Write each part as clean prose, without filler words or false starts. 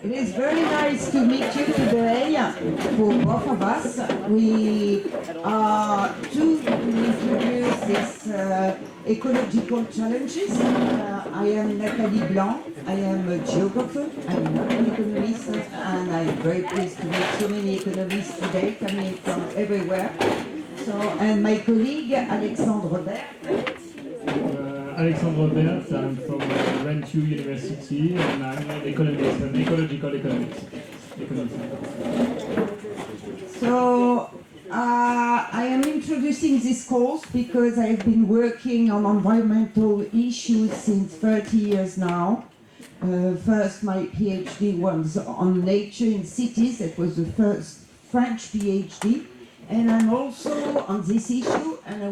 It is very nice to meet you today for both of us. We are to introduce this ecological challenges. I am Nathalie Blanc. I am a geographer. I'm not an economist, and I'm very pleased to meet so many economists today coming from everywhere. And my colleague Alexandre. Alexandre, Berthe, I'm from Rennes University, and I'm an economist, an ecological economist. So I am introducing this course because I've been working on environmental issues since 30 years now. First, my PhD was on nature in cities. That was the first French PhD. And I'm also on this issue, and I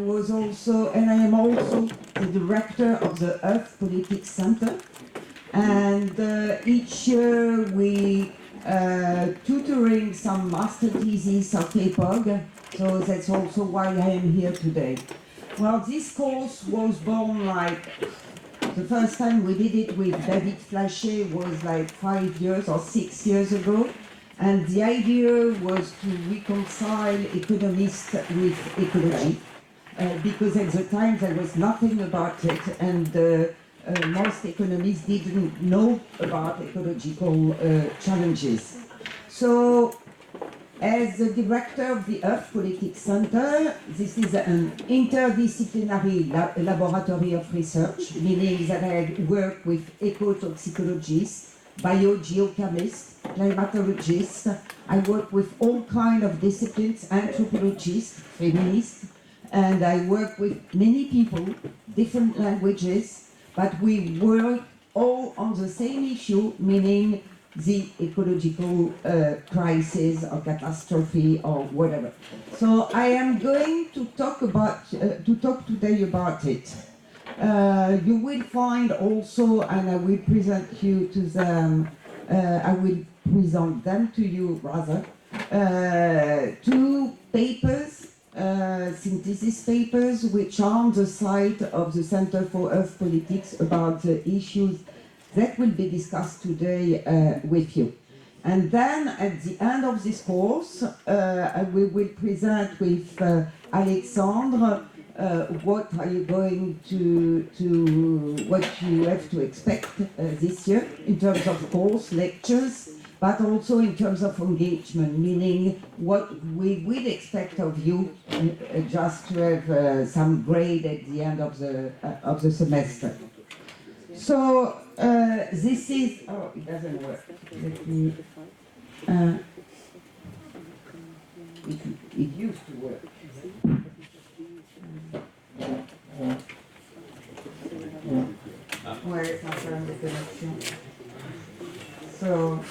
am also the director of the Earth Politics Center. And each year we tutoring some master theses or KPOG, so that's also why I am here today. Well, this course was born like, the first time we did it with David Flachet was like 5 years or 6 years ago. And the idea was to reconcile economists with ecology, because at the time there was nothing about it, and most economists didn't know about ecological challenges. So, as the director of the Earth Politics Center, this is an interdisciplinary laboratory of research, meaning that I work with ecotoxicologists, biogeochemists, climatologists. I work with all kinds of disciplines, anthropologists, feminists, and I work with many people, different languages, but we work all on the same issue, meaning the ecological crisis or catastrophe or whatever. So I am going to talk today about it. You will find also, and I will present you to them. I will present them to you rather. 2 papers, synthesis papers, which are on the site of the Center for Earth Politics about the issues that will be discussed today with you. And then at the end of this course, we will present with Alexandre what are you going what you have to expect this year in terms of course, lectures, but also in terms of engagement, meaning what we will expect of you just to have some grade at the end of the semester. So this is, oh, it doesn't work. Let me, it used to work. Where is my friend the connection? So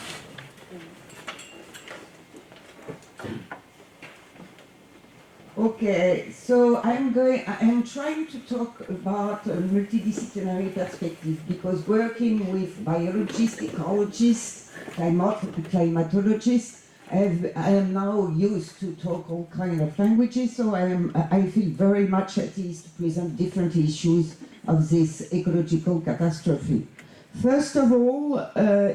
okay, so I'm trying to talk about a multidisciplinary perspective, because working with biologists, ecologists, climatologists, I am now used to talk all kinds of languages, so I feel very much at ease to present different issues of this ecological catastrophe. First of all,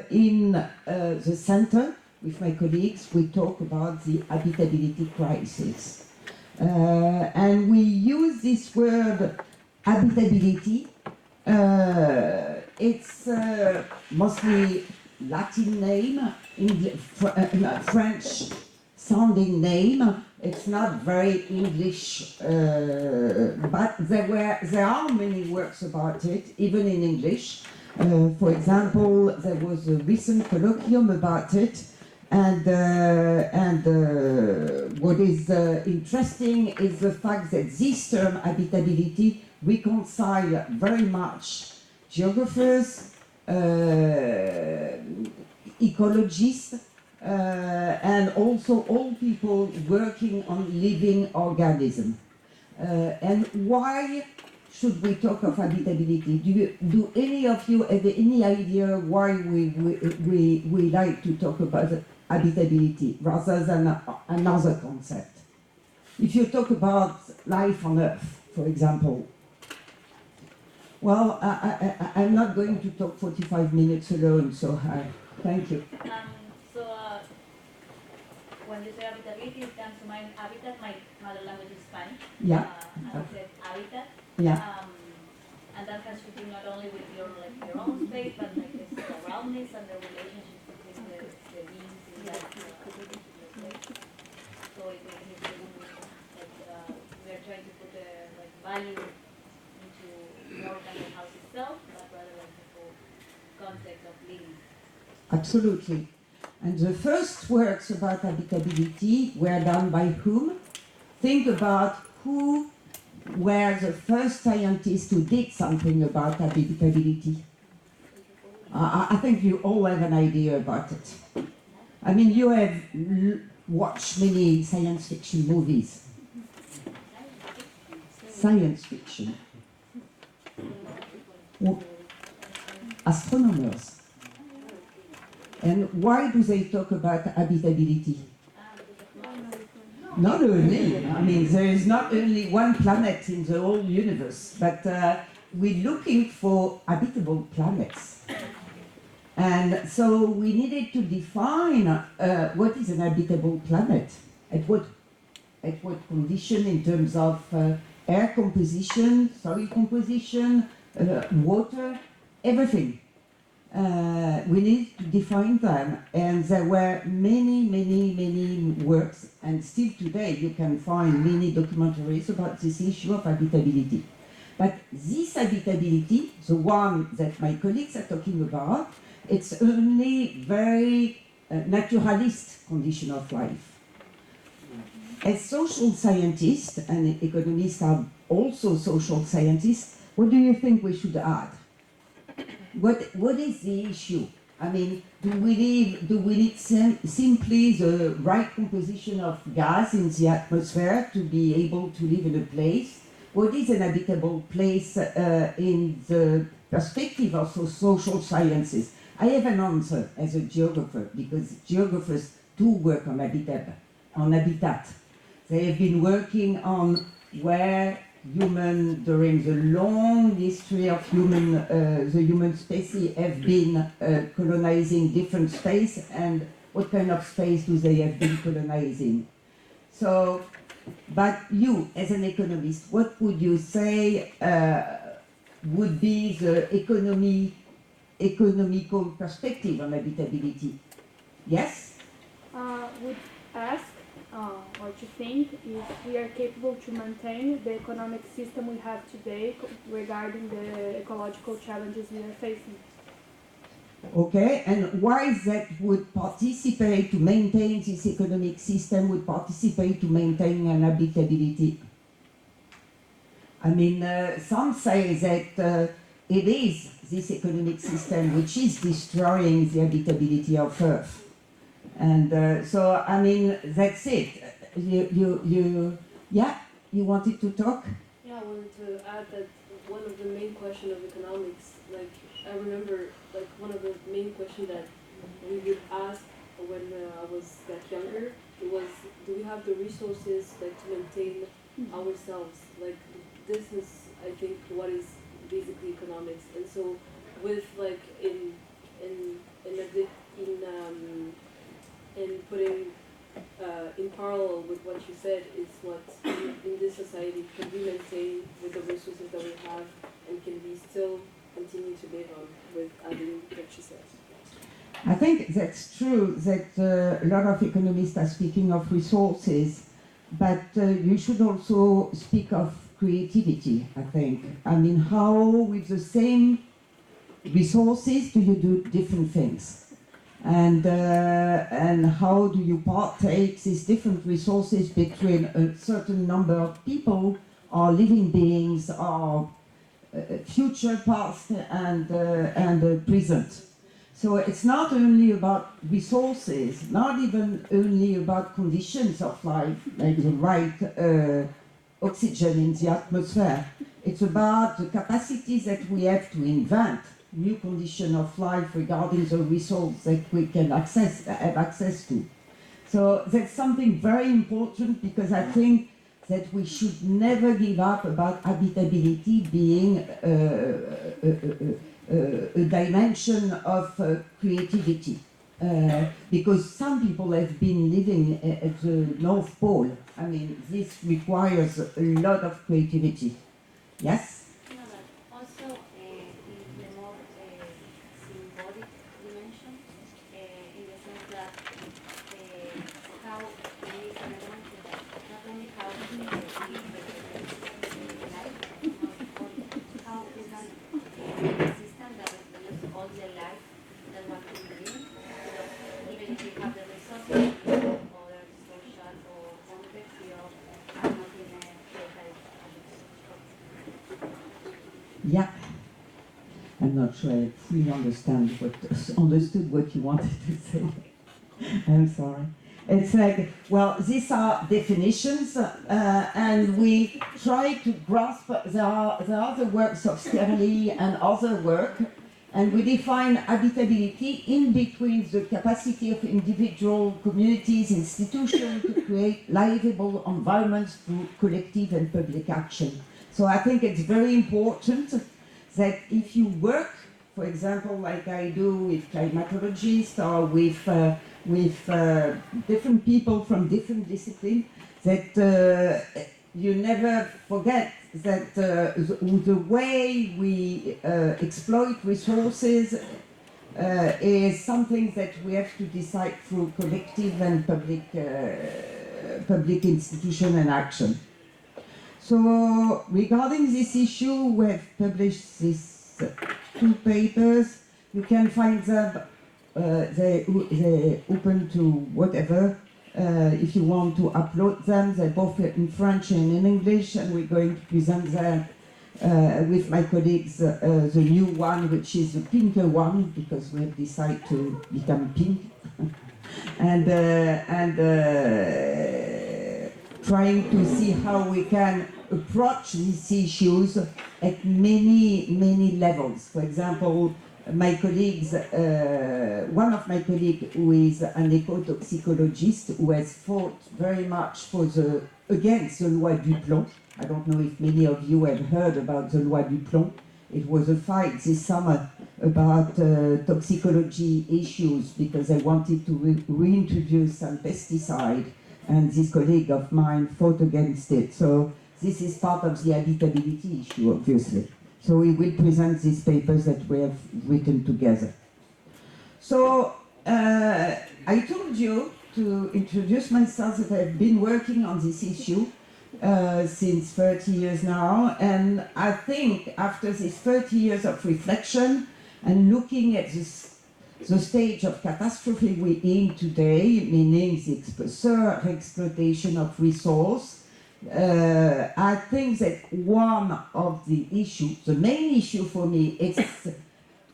in the center, with my colleagues, we talk about the habitability crisis. And we use this word habitability. It's mostly Latin name, French sounding name. It's not very English, but there are many works about it, even in English. For example, there was a recent colloquium about it, and what is interesting is the fact that this term habitability reconciles very much geographers, ecologists, and also all people working on living organisms. And why should we talk of habitability? Do any of you have any idea why we like to talk about habitability rather than another concept? If you talk about life on Earth, for example, well, I'm not going to talk 45 minutes alone, so Thank you. When you say habitability, it comes to mind habitat. My mother language is Spanish. Yeah. And I said habitat. Yeah. And that has to do not only with your own space, but like the surroundings and the relationship between the beings in that space. So it is like we are trying to put value into more than the house itself, but rather like the whole context of living. Absolutely. And the first works about habitability were done by whom? Think about who were the first scientists who did something about habitability. I think you all have an idea about it. I mean, you have watched many science fiction movies. Science fiction. Astronomers. And why do they talk about habitability? Not only, I mean, there is not only one planet in the whole universe, but we're looking for habitable planets. And so we needed to define what is an habitable planet, at what condition in terms of air composition, soil composition, water, everything. We need to define them, and there were many works, and still today you can find many documentaries about this issue of habitability. But this habitability, the one that my colleagues are talking about, it's only very naturalist condition of life. As social scientists, and economists are also social scientists, what do you think we should add? What is the issue? I mean, do we need simply the right composition of gas in the atmosphere to be able to live in a place? What is an habitable place in the perspective of social sciences? I have an answer as a geographer, because geographers do work on habitat. They have been working on where during the long history of the human species have been colonizing different space, and what kind of space do they have been colonizing. So, but you, as an economist, what would you say would be the economical perspective on habitability? Yes? Would ask or to think if we are capable to maintain the economic system we have today regarding the ecological challenges we are facing. Okay, and why that would participate to maintain this economic system, would participate to maintain an habitability? I mean, some say that it is this economic system which is destroying the habitability of Earth. And so, I mean, that's it. You wanted to talk? Yeah, I wanted to add that one of the main questions of economics, like, I remember, like, one of the main questions that we would ask when I was younger, it was, do we have the resources, like, to maintain ourselves? Like, this is, I think, what is basically economics. And so, with, like, in putting in parallel with what you said is what in this society can we maintain with the resources that we have, and can we still continue to live on with adding what she says. I think that's true that a lot of economists are speaking of resources, but you should also speak of creativity, I think. I mean, how with the same resources do you do different things? And how do you partake these different resources between a certain number of people, or living beings, or future, past, and present? So it's not only about resources, not even only about conditions of life, like the right oxygen in the atmosphere. It's about the capacities that we have to invent new condition of life regarding the resource that we can have access to. So that's something very important, because I think that we should never give up about habitability being a dimension of creativity. Because some people have been living at the North Pole. I mean, this requires a lot of creativity. Yes? No, but also in the more symbolic dimension, in the sense that how it is an element that not only how we live life, how is a system that reproduces all the life that one could live, even if you have the resources or the social or context, you are not in a place Yeah. I'm not sure I fully understood what you wanted to say. I'm sorry. It's like, well, these are definitions, and we try to grasp, there are the works of Sterling and other work, and we define habitability in between the capacity of individual communities, institutions to create livable environments through collective and public action. So I think it's very important that if you work, for example, like I do with climatologists or with different people from different disciplines, that you never forget that the way we exploit resources is something that we have to decide through collective and public institution and action. So regarding this issue, we have published these 2 papers. You can find them, they're open to whatever. If you want to upload them, they're both in French and in English, and we're going to present them with my colleagues the new one, which is the pinker one, because we have decided to become pink. and trying to see how we can approach these issues at many levels. For example, my colleagues, one of my colleagues who is an ecotoxicologist who has fought very much against the Loi du Plomb. I don't know if many of you have heard about the Loi du Plomb. It was a fight this summer about toxicology issues because they wanted to reintroduce some pesticide, and this colleague of mine fought against it. So this is part of the habitability issue, obviously. So we will present these papers that we have written together. So I told you to introduce myself that I've been working on this issue since 30 years now, and I think after these 30 years of reflection and looking at the stage of catastrophe we're in today, meaning the exploitation of resource, I think that one of the issues, the main issue for me, it's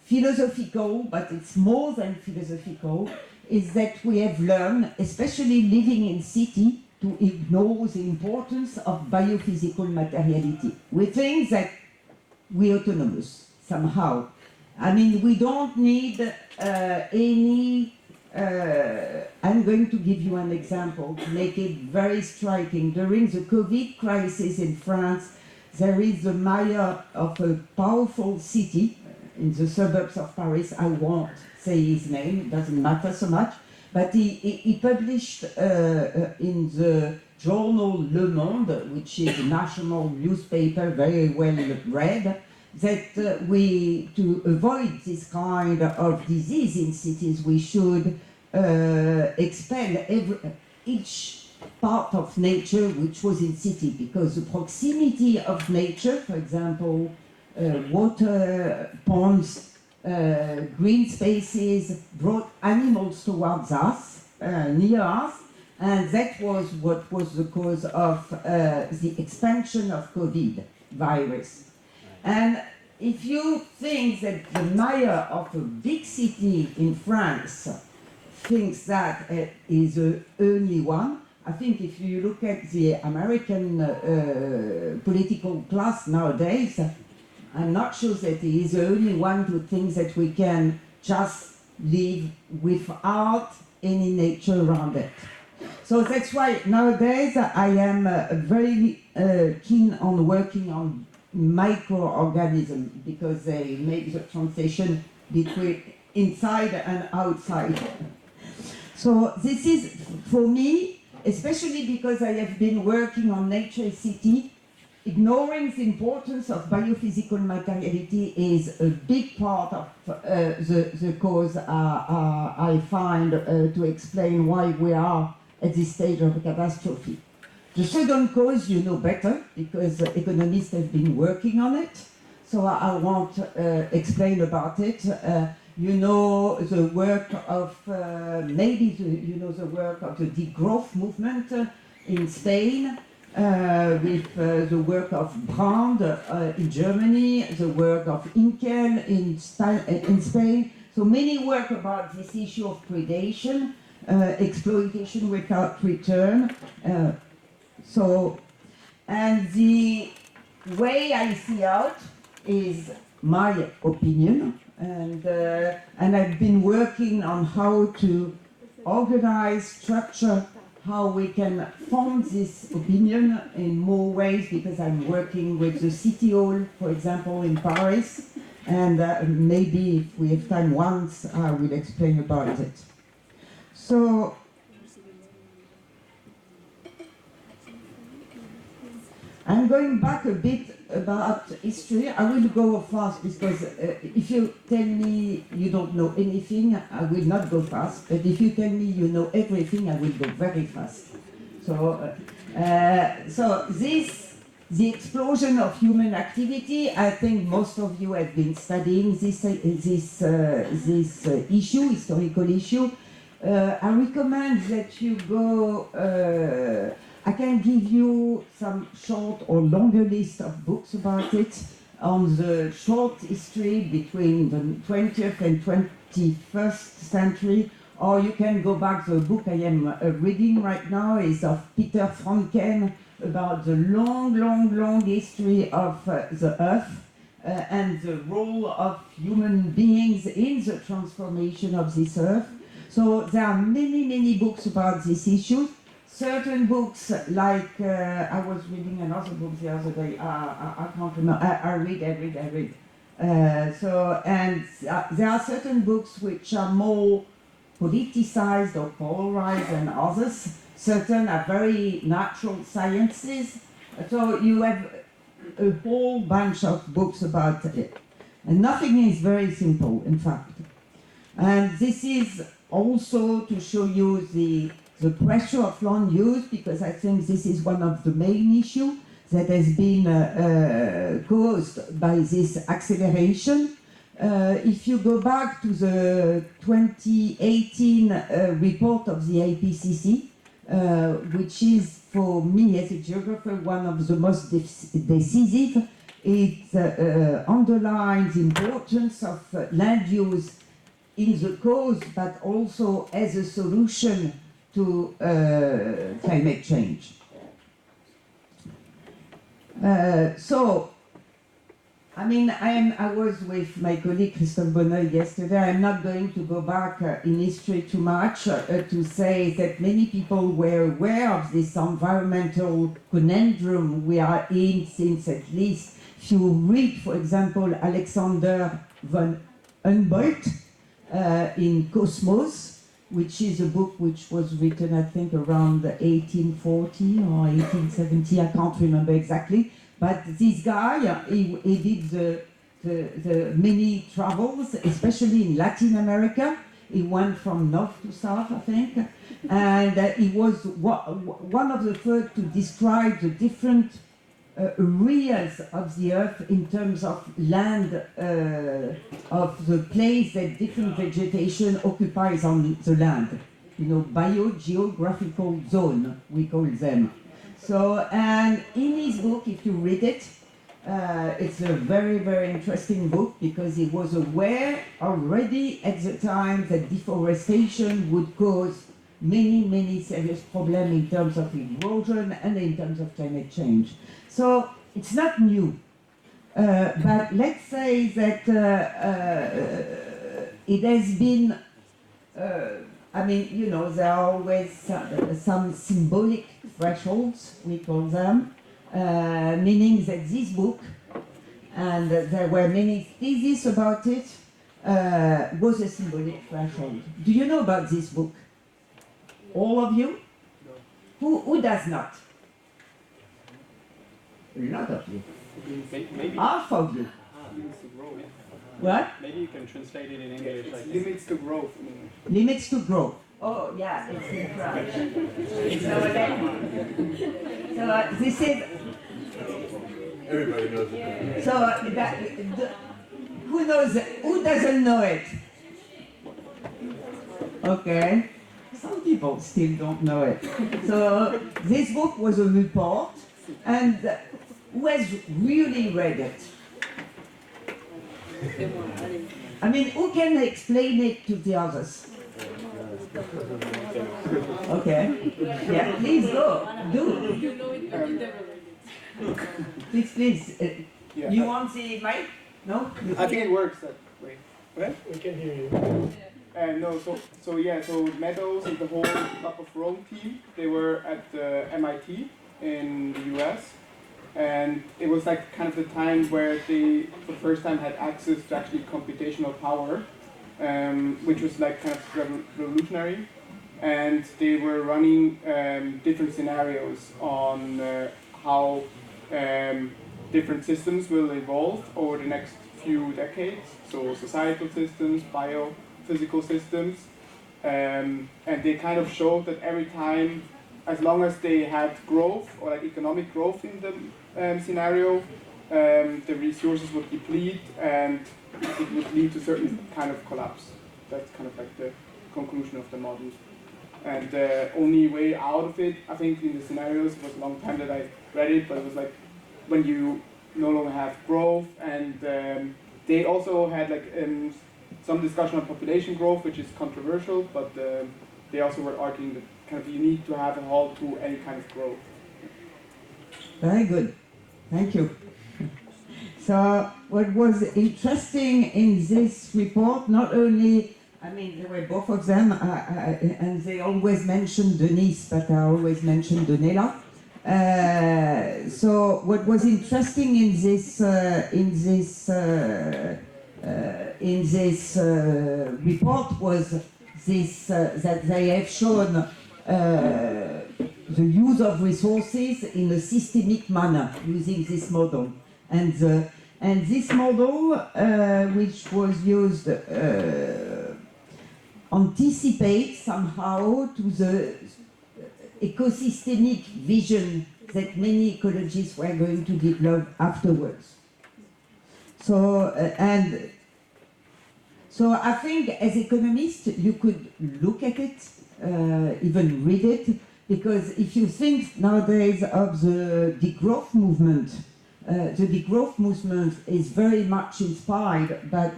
philosophical, but it's more than philosophical, is that we have learned, especially living in city, to ignore the importance of biophysical materiality. We think that we're autonomous somehow. I mean, we don't need any. I'm going to give you an example to make it very striking. During the COVID crisis in France, there is the mayor of a powerful city in the suburbs of Paris. I won't say his name, it doesn't matter so much. But he published in the journal Le Monde, which is a national newspaper, very well read, that to avoid this kind of disease in cities, we should expel each part of nature which was in city, because the proximity of nature, for example, water, ponds, green spaces, brought animals towards us, near us, and that was what was the cause of the expansion of COVID virus. And if you think that the mayor of a big city in France thinks that is the only one, I think if you look at the American political class nowadays, I'm not sure that he is the only one who thinks that we can just live without any nature around it. So that's why nowadays I am very keen on working on microorganism, because they make the translation between inside and outside. So this is, for me, especially because I have been working on Naturicity, ignoring the importance of biophysical materiality is a big part of the cause I find to explain why we are at this stage of a catastrophe. The second cause you know better, because economists have been working on it, so I won't explain about it. You know the work of, you know the work of the degrowth movement in Spain, with the work of Brand in Germany, the work of Inkel in Spain. So many work about this issue of predation, exploitation without return. And the way I see out is my opinion, and I've been working on how to organize, structure, how we can form this opinion in more ways, because I'm working with the City Hall, for example, in Paris, and maybe if we have time once, I will explain about it. So, I'm going back a bit about history. I will go fast because if you tell me you don't know anything, I will not go fast. But if you tell me you know everything, I will go very fast. So, the explosion of human activity, I think most of you have been studying this issue, historical issue. I recommend that you go. I can give you some short or longer list of books about it on the short history between the 20th and 21st century, or you can go back. The book I am reading right now is of Peter Franken about the long history of the Earth and the role of human beings in the transformation of this Earth. So there are many books about this issue. Certain books, like I was reading another book the other day. I can't remember. I read. There are certain books which are more politicized or polarized than others. Certain are very natural sciences. So you have a whole bunch of books about it, and nothing is very simple, in fact. And this is also to show you the pressure of land use, because I think this is one of the main issues that has been caused by this acceleration. If you go back to the 2018 report of the IPCC, which is for me as a geographer one of the most decisive, it underlines the importance of land use in the cause, but also as a solution to climate change. I was with my colleague Christophe Bonneuil yesterday. I'm not going to go back in history too much to say that many people were aware of this environmental conundrum we are in since at least, if you read, for example, Alexandre von Humboldt in Cosmos, which is a book which was written, I think, around 1840 or 1870, I can't remember exactly. But this guy, he did the many travels, especially in Latin America. He went from north to south, I think. And he was one of the first to describe the different areas of the earth in terms of land, of the place that different vegetation occupies on the land. You know, biogeographical zone, we call them. So, and in his book, if you read it, it's a very interesting book, because he was aware already at the time that deforestation would cause many serious problems in terms of erosion and in terms of climate change. So it's not new, but let's say that it has been, there are always some symbolic thresholds, we call them, meaning that this book and there were many theses about it, was a symbolic threshold. Do you know about this book? All of you? Who does not? A lot of you. Maybe Half of you. limits to growth. What? Maybe you can translate it in English. It's Like limits to growth in English. Limits to growth. Oh, yeah, it's in French. So this is. Everybody knows it. So who knows? Who doesn't know it? Okay. Some people still don't know it. So this book was a report, and who has really read it? I mean, who can explain it to the others? Okay. Yeah, please go. Do. You know it, but you never read it. Please. Yeah, You want the mic? No? I think it works that way. Okay? We can hear you. No, so Meadows and the whole Club of Rome team, they were at MIT in the US, and it was like kind of the time where they, for the first time, had access to actually computational power, which was like kind of revolutionary, and they were running different scenarios on how different systems will evolve over the next few decades, so societal systems, biophysical systems, and they kind of showed that every time, as long as they had growth or like economic growth in the scenario, the resources would deplete and it would lead to certain kind of collapse. That's kind of like the conclusion of the model. And the only way out of it, I think in the scenarios, it was a long time that I read it, but it was like when you no longer have growth, and they also had like some discussion on population growth, which is controversial, but they also were arguing that kind of you need to have a halt to any kind of growth. Very good. Thank you. So what was interesting in this report, not only, I mean, there were both of them, and they always mentioned Denise, but I always mentioned Donella. So what was interesting in this report was this that they have shown the use of resources in a systemic manner using this model, and this model, which was used, anticipates somehow to the ecosystemic vision that many ecologists were going to develop afterwards. So so I think as economists you could look at it, even read it, because if you think nowadays of the degrowth movement, the degrowth movement is very much inspired by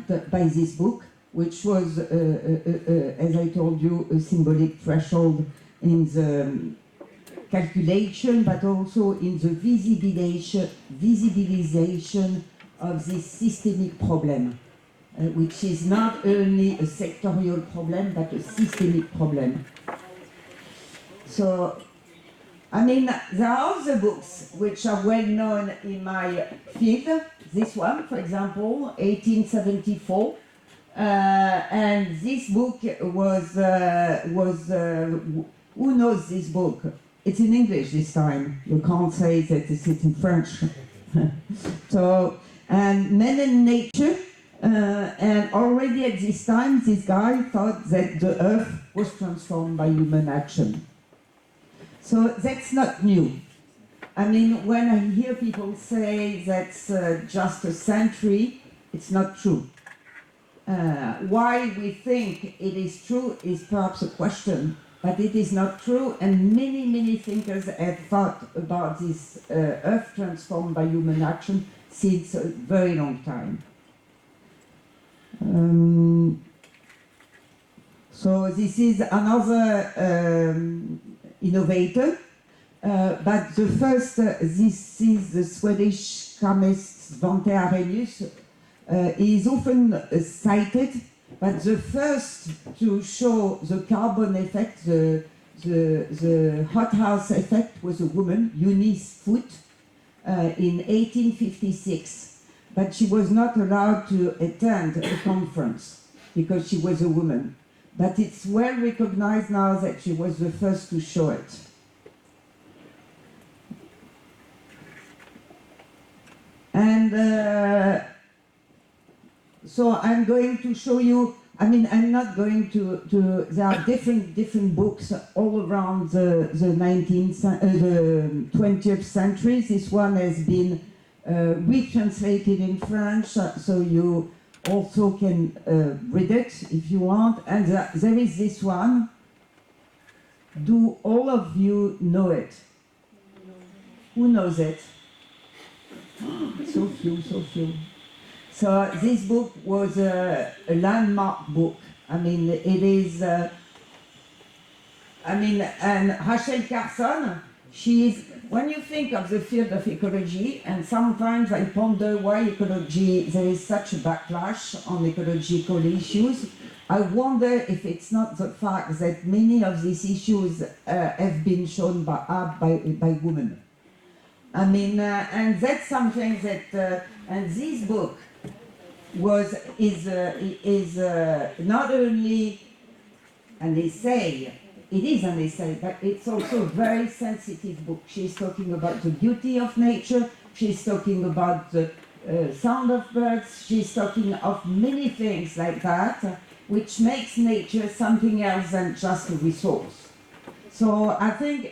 this book, which was, as I told you, a symbolic threshold in the calculation, but also in the visibilization of this systemic problem, which is not only a sectorial problem, but a systemic problem. So, I mean, there are other books which are well known in my field. This one, for example, 1874. And this book was who knows this book? It's in English this time. You can't say that it's in French. So, and Men and Nature, and already at this time, this guy thought that the Earth was transformed by human action. So that's not new. I mean, when I hear people say that's just a century, it's not true. Why we think it is true is perhaps a question, but it is not true, and many, many thinkers have thought about this Earth transformed by human action since a very long time. So this is another innovator, but the first, this is the Swedish chemist Svante Arrhenius. He is often cited, but the first to show the carbon effect, the hothouse effect, was a woman, Eunice Foote, in 1856. but she was not allowed to attend a conference because she was a woman. But it's well recognized now that she was the first to show it. And so I'm going to show you, I mean, I'm not going to there are different books all around the 20th century. This one has been retranslated in French, so you also can read it if you want. And there is this one. Do all of you know it? Who knows it? So few, so few. So this book was a landmark book. I mean, it is, and Rachel Carson, she is, when you think of the field of ecology, and sometimes I ponder why ecology, there is such a backlash on ecological issues, I wonder if it's not the fact that many of these issues have been shown by women. I mean, and that's something that, and this book is not only an essay, it is an essay, but it's also a very sensitive book. She's talking about the beauty of nature, she's talking about the sound of birds, she's talking of many things like that, which makes nature something else than just a resource. So I think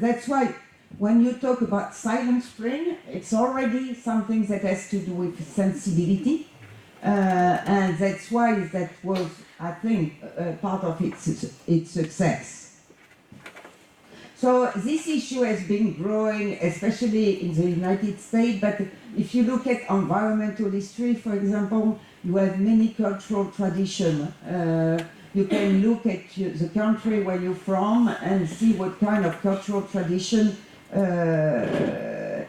that's why when you talk about Silent Spring, it's already something that has to do with sensibility, and that's why that was, I think, part of its success. So this issue has been growing, especially in the United States, but if you look at environmental history, for example, you have many cultural traditions. You can look at the country where you're from and see what kind of cultural tradition there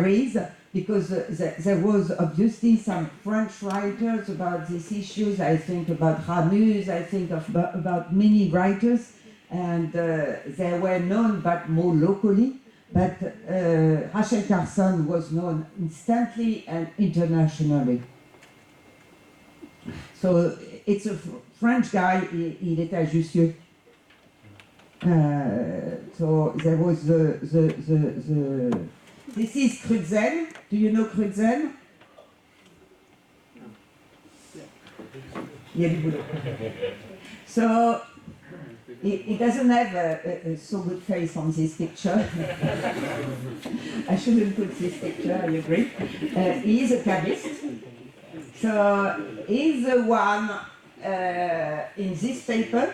is, because there was obviously some French writers about these issues. I think about Ramus, I think about many writers, and they were known but more locally. But Rachel Carson was known instantly and internationally. So it's a French guy, il est à Jussieu. So there was the this is Crutzen. Do you know Crutzen? Yeah, you would. So he doesn't have a so good face on this picture. I shouldn't put this picture, I agree. He is a cavist. So he's the one in this paper,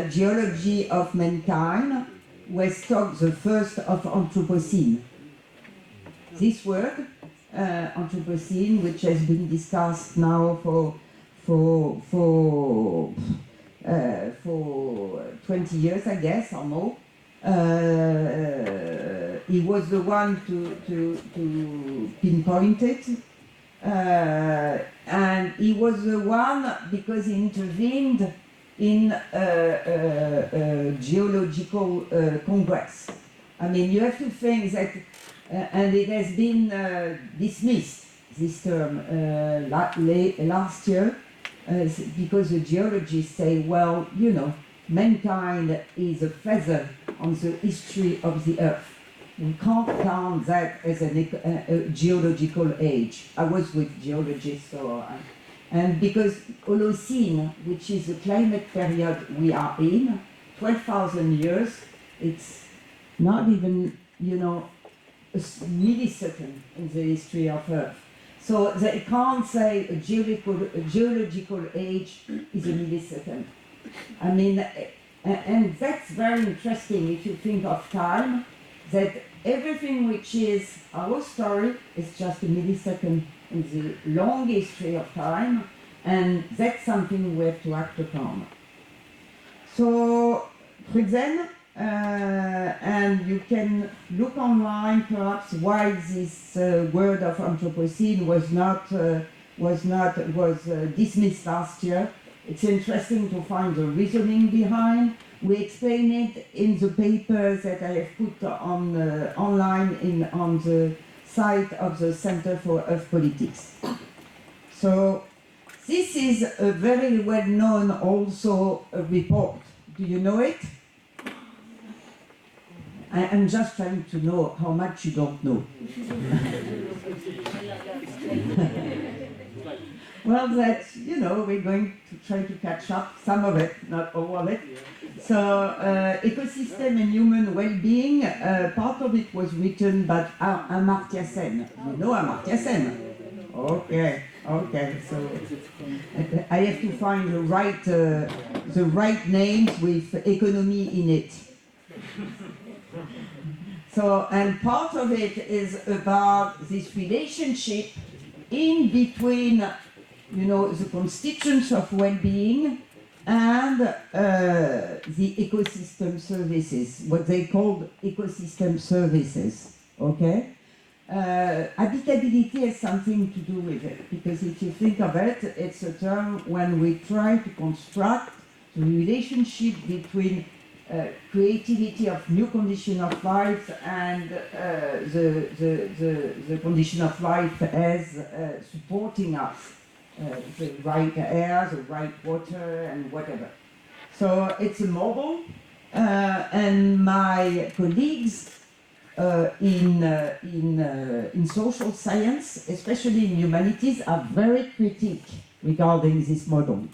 Geology of Mankind, was talked the first of Anthropocene. This word, Anthropocene, which has been discussed now for 20 years, I guess, or more. He was the one to pinpoint it. And he was the one because he intervened in a geological congress. I mean, you have to think that, and it has been dismissed, this term, last year, because the geologists say, well, you know, mankind is a feather on the history of the earth. We can't count that as a geological age. I was with geologists, so and because Holocene, which is the climate period we are in, 12,000 years, it's not even, you know, a millisecond in the history of Earth. So they can't say a geological age is a millisecond. I mean, and that's very interesting if you think of time, that everything which is our story is just a millisecond in the long history of time, and that's something we have to act upon. So, Crutzen, and you can look online perhaps why this word of Anthropocene was dismissed last year. It's interesting to find the reasoning behind. We explain it in the papers that I have put on online on the site of the Center for Earth Politics. So this is a very well-known also report. Do you know it? I'm just trying to know how much you don't know. Well, that's, you know, we're going to try to catch up, some of it, not all of it. So, ecosystem and human well-being, part of it was written by Amartya Sen. You know Amartya Sen? Okay, so I have to find the right names with economy in it. So, and part of it is about this relationship in between, you know, the constituents of well-being and the ecosystem services, what they call ecosystem services, okay? Habitability has something to do with it, because if you think of it, it's a term when we try to construct the relationship between creativity of new condition of life and the condition of life as supporting us, the right air, the right water, and whatever. So it's a model, and my colleagues in social science, especially in humanities, are very critic regarding this model.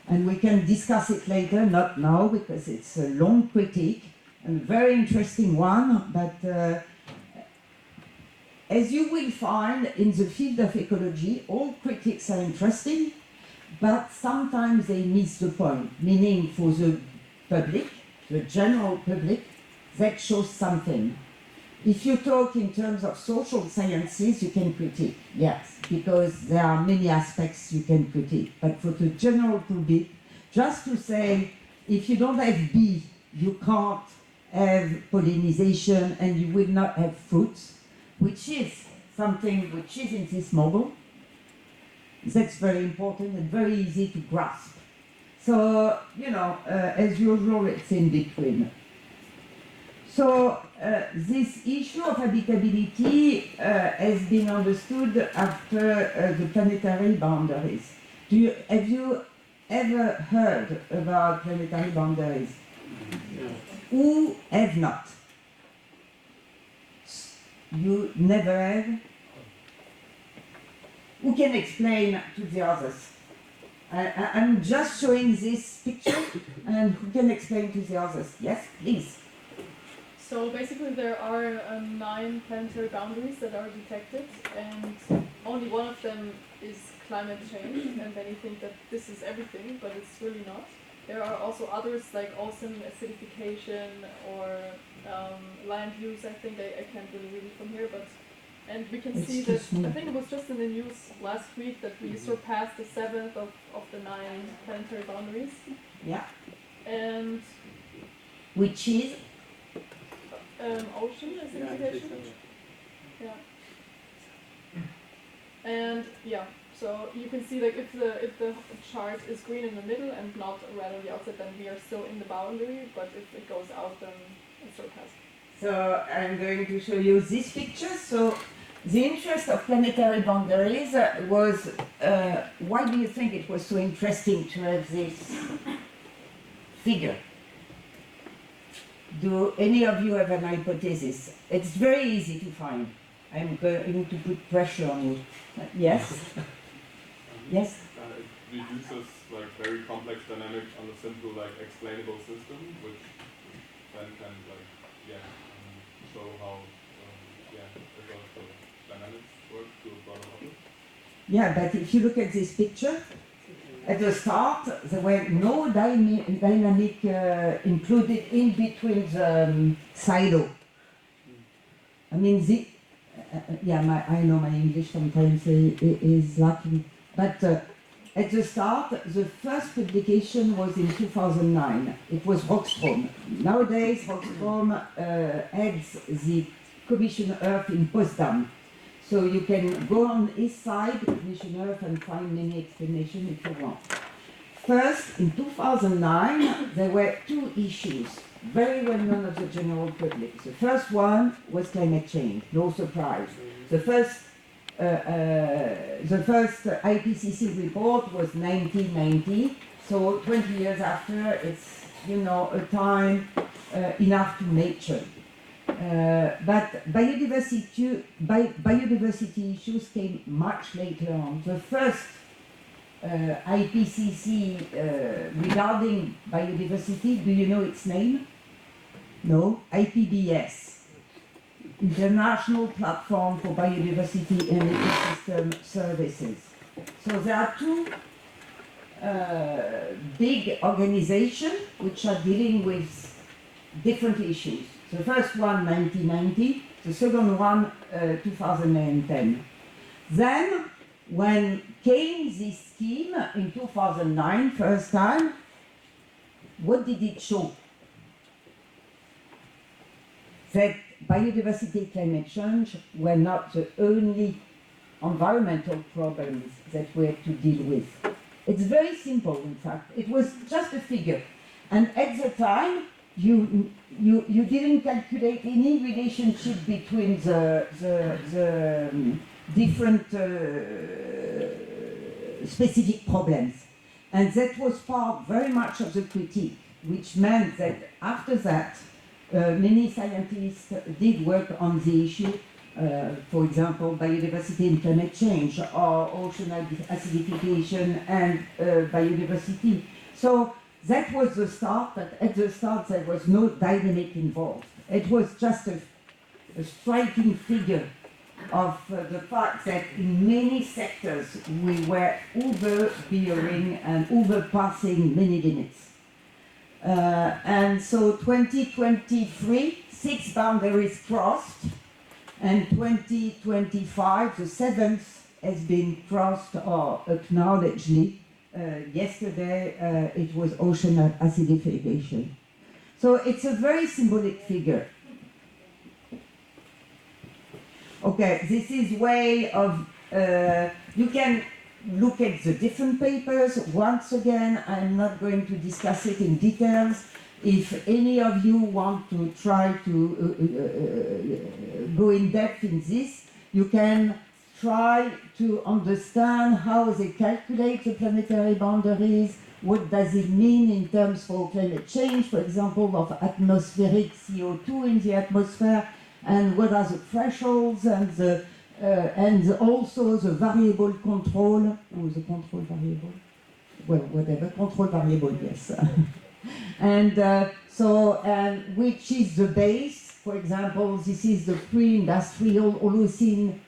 And we can discuss it later, not now, because it's a long critique and a very interesting one, but as you will find in the field of ecology, all critics are interesting, but sometimes they miss the point, meaning for the public, the general public, that shows something. If you talk in terms of social sciences, you can critique, yes, because there are many aspects you can critique. But for the general public, just to say, if you don't have bee, you can't have pollination and you will not have fruits, which is something which is in this model. That's very important and very easy to grasp. So, you know, as usual, it's in between. So this issue of habitability has been understood after the planetary boundaries. Have you ever heard about planetary boundaries? No. Who have not? You never have? Who can explain to the others? I'm just showing this picture, and who can explain to the others? Yes, please. So basically there are 9 planetary boundaries that are detected, and only one of them is climate change, and many think that this is everything, but it's really not. There are also others like ocean acidification or land use. I think I can't really read it from here, but and we can see that, I think it was just in the news last week that we surpassed the 7th of the 9 planetary boundaries. Yeah. And which is? Ocean acidification. Yeah. And yeah, so you can see like if the chart is green in the middle and not red on the outside, then we are still in the boundary, but if it goes out, then it's surpassed. So I'm going to show you this picture. So the interest of planetary boundaries was, why do you think it was so interesting to have this figure? Do any of you have an hypothesis? It's very easy to find. I'm going to put pressure on you. Yes? Yes? It reduces like very complex dynamics on a simple like explainable system, which then can like show how the dynamics work to a broader level. Yeah, but if you look at this picture, at the start there were no dynamic included in between the silo. I mean, I know my English sometimes is lacking, but at the start, the first publication was in 2009. It was Rockstrom. Nowadays, Rockstrom heads the Commission Earth in Potsdam. So you can go on his side, Commission Earth, and find many explanations if you want. First, in 2009, there were 2 issues, very well known of the general public. The first one was climate change, no surprise. The first IPCC report was 1990, so 20 years after, it's, you know, a time enough to nature. But biodiversity issues came much later on. The first IPCC regarding biodiversity, do you know its name? No? IPBS. International Platform for Biodiversity and Ecosystem Services. So there are two big organizations which are dealing with different issues. The first one, 1990, the second one, 2010. Then, when came this scheme in 2009, first time, what did it show? That biodiversity, climate change were not the only environmental problems that we had to deal with. It's very simple, in fact. It was just a figure. And at the time, you didn't calculate any relationship between the different specific problems. And that was part very much of the critique, which meant that after that, many scientists did work on the issue, for example, biodiversity and climate change, or ocean acidification and biodiversity. So that was the start, but at the start there was no dynamic involved. It was just a striking figure of the fact that in many sectors we were overbearing and overpassing many limits. And so 2023, 6 boundaries crossed, and 2025, the 7th has been crossed or acknowledged. Yesterday it was ocean acidification. So it's a very symbolic figure. Okay, this is way of, you can look at the different papers. Once again, I'm not going to discuss it in details. If any of you want to try to go in depth in this, you can try to understand how they calculate the planetary boundaries, what does it mean in terms for climate change, for example, of atmospheric CO2 in the atmosphere, and what are the thresholds and also the variable control, or the control variable, well, whatever, control variable, yes. And which is the base, for example, this is the pre-industrial Holocene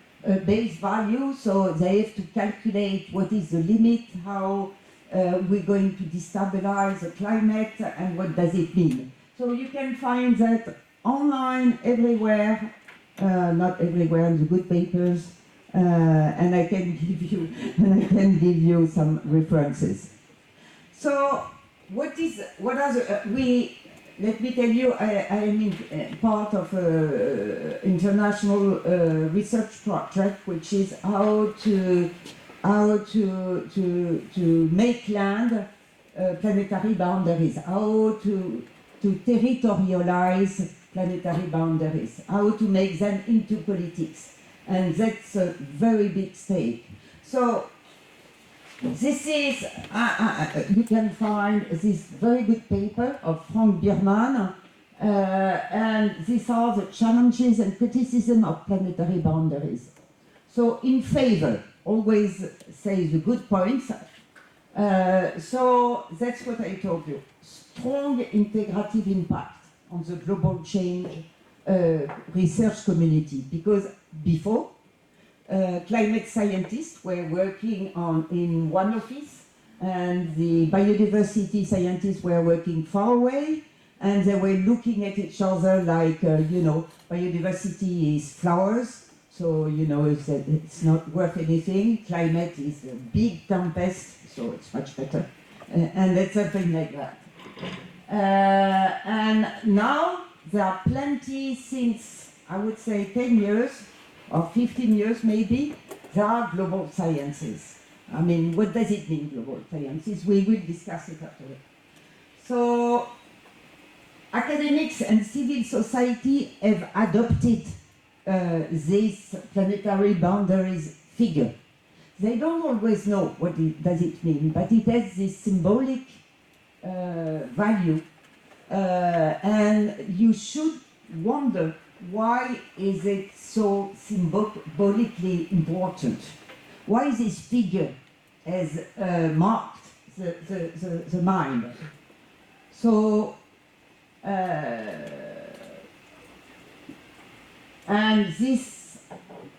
base value, so they have to calculate what is the limit, how we're going to destabilize the climate, and what does it mean. So you can find that online, everywhere, not everywhere in the good papers, and I can give you some references. So let me tell you, I am part of an international research project, which is how to make land planetary boundaries, how to territorialize planetary boundaries, how to make them into politics. And that's a very big stake. So this is, you can find this very good paper of Frank Bierman, and these are the challenges and criticism of planetary boundaries. So in favor, always say the good points. So that's what I told you. Strong integrative impact on the global change research community, because before, climate scientists were working in one office, and the biodiversity scientists were working far away, and they were looking at each other like, biodiversity is flowers, so, it's not worth anything. Climate is a big tempest, so it's much better. And it's something like that. And now there are plenty since, I would say, 10 years, or 15 years maybe, there are global sciences. I mean, what does it mean, global sciences? We will discuss it after. So, academics and civil society have adopted this planetary boundaries figure. They don't always know what does it mean, but it has this symbolic value, and you should wonder why is it so symbolically important? Why this figure has marked the mind? So, and this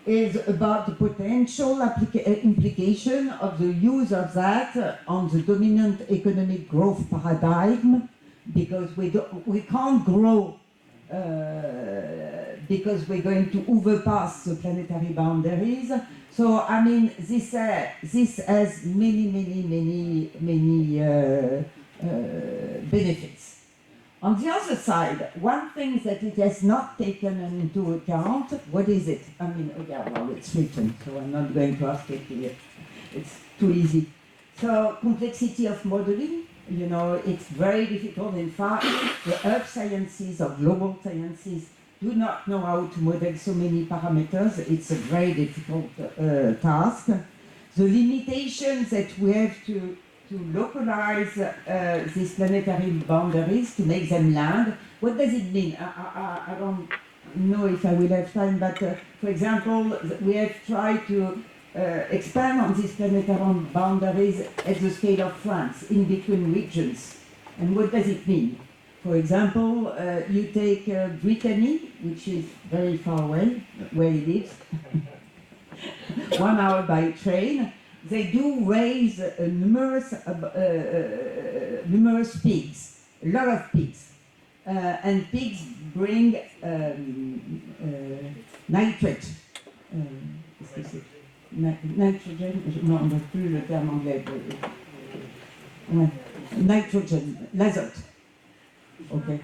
is about the potential implication of the use of that on the dominant economic growth paradigm, because we can't grow because we're going to overpass the planetary boundaries. So, I mean, this has many benefits. On the other side, one thing that it has not taken into account, what is it? I mean, yeah, well, it's written, so I'm not going to ask it here. It's too easy. So, complexity of modeling, you know, it's very difficult. In fact, the earth sciences or global sciences do not know how to model so many parameters. It's a very difficult task. The limitations that we have to localize these planetary boundaries, to make them land. What does it mean? I don't know if I will have time, but for example, we have tried to expand on these planetary boundaries at the scale of France, in between regions. And what does it mean? For example, you take Brittany, which is very far away, where he lives, 1 hour by train. They do raise numerous pigs, a lot of pigs. And pigs bring nitrate. Nitrogen, non, on ne plus le terme anglais. Ouais. Nitrogen, l'azote. Okay.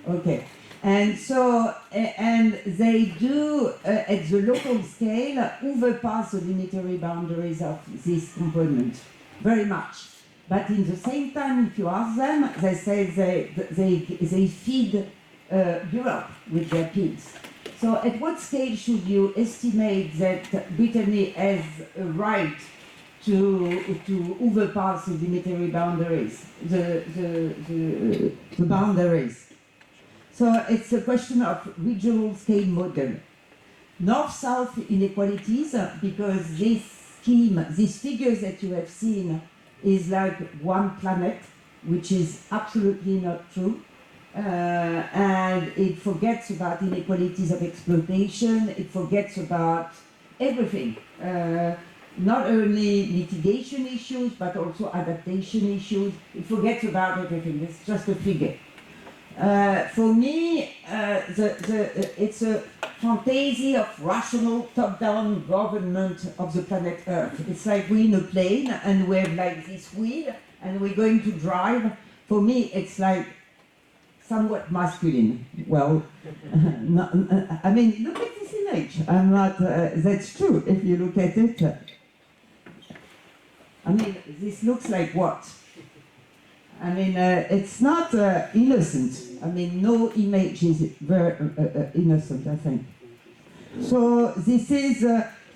Okay. And so, and they do, at the local scale, overpass the limitary boundaries of this component, very much. But in the same time, if you ask them, they say they feed Europe with their pigs. So at what scale should you estimate that Brittany has a right to overpass the limitary boundaries, the boundaries? So it's a question of regional scale model. North-south inequalities, because this scheme, these figures that you have seen, is like one planet, which is absolutely not true. And it forgets about inequalities of exploitation, it forgets about everything. Not only mitigation issues, but also adaptation issues. It forgets about everything, it's just a figure. For me, it's a fantasy of rational top-down government of the planet Earth. It's like we're in a plane and we have like this wheel and we're going to drive. For me, it's like somewhat masculine. Well, I mean, look at this image. I'm not, that's true if you look at it. I mean, this looks like what? I mean, it's not innocent. I mean, no image is very innocent, I think. So this is,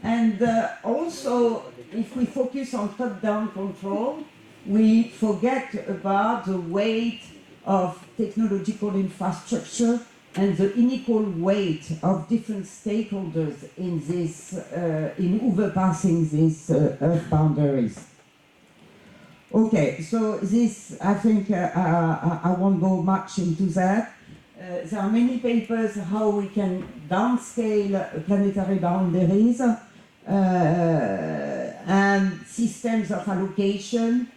and also, if we focus on top-down control, we forget about the weight of technological infrastructure and the unequal weight of different stakeholders in this, in overpassing these Earth boundaries. Okay, so this, I think, I won't go much into that. There are many papers how we can downscale planetary boundaries and systems of allocation.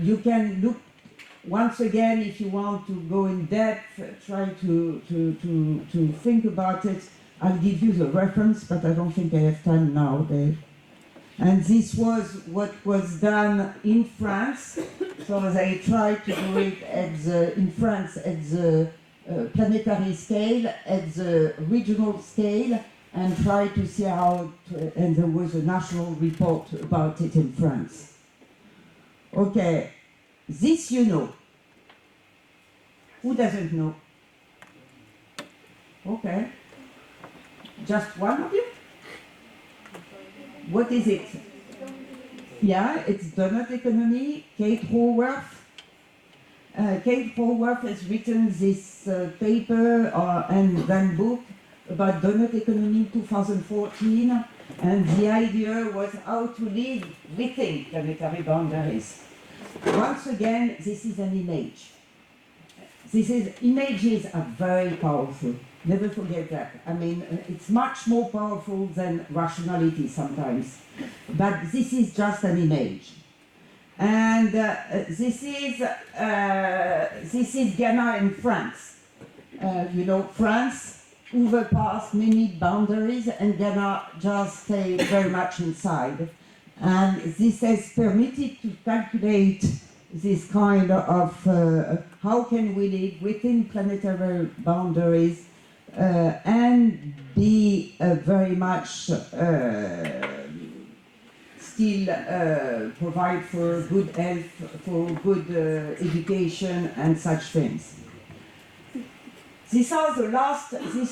You can look, once again, if you want to go in depth, try to think about it. I'll give you the reference, but I don't think I have time now, Dave. And this was what was done in France. So they tried to do it in France at the planetary scale, at the regional scale, and try to see how, and there was a national report about it in France. Okay, this you know. Who doesn't know? Okay. Just one of you? What is it? Yeah, it's donut economy. Kate Raworth. Kate Raworth has written this paper and then book about donut economy in 2014, and the idea was how to live within planetary boundaries. Once again, this is an image. Images are very powerful. Never forget that. I mean, it's much more powerful than rationality sometimes. But this is just an image. And this is Ghana and France. You know, France overpassed many boundaries and Ghana just stayed very much inside. And this has permitted to calculate this kind of how can we live within planetary boundaries and be very much still provide for good health, for good education and such things. This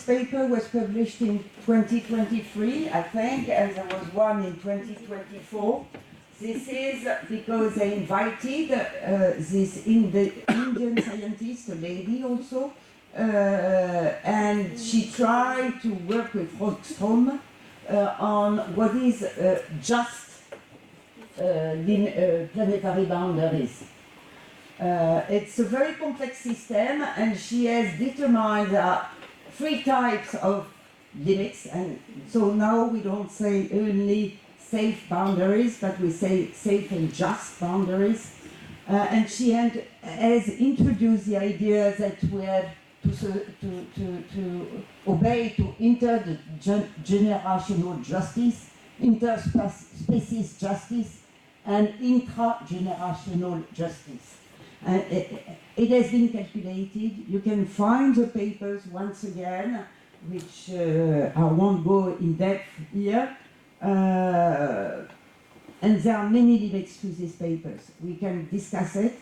paper was published in 2023, I think, and there was one in 2024. This is because they invited this Indian scientist, a lady also, and she tried to work with Rockstrom on what is just planetary boundaries. It's a very complex system, and she has determined 3 types of limits, and so now we don't say only safe boundaries, but we say safe and just boundaries. And she has introduced the idea that we have to obey to intergenerational justice, interspecies justice, and intragenerational justice. And it has been calculated. You can find the papers once again, which I won't go in depth here. And there are many limits to these papers. We can discuss it.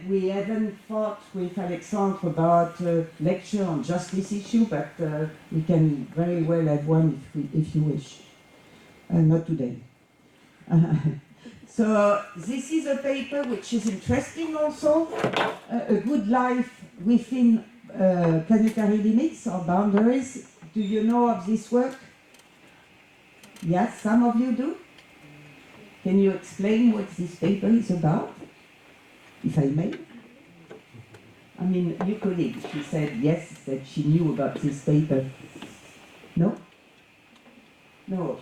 We haven't thought with Alexandre about a lecture on justice issue, but we can very well have one if you wish. Not today. So this is a paper which is interesting also, a good life within planetary limits or boundaries. Do you know of this work? Yes, some of you do. Can you explain what this paper is about, if I may? I mean, your colleague, she said yes, that she knew about this paper. No? No.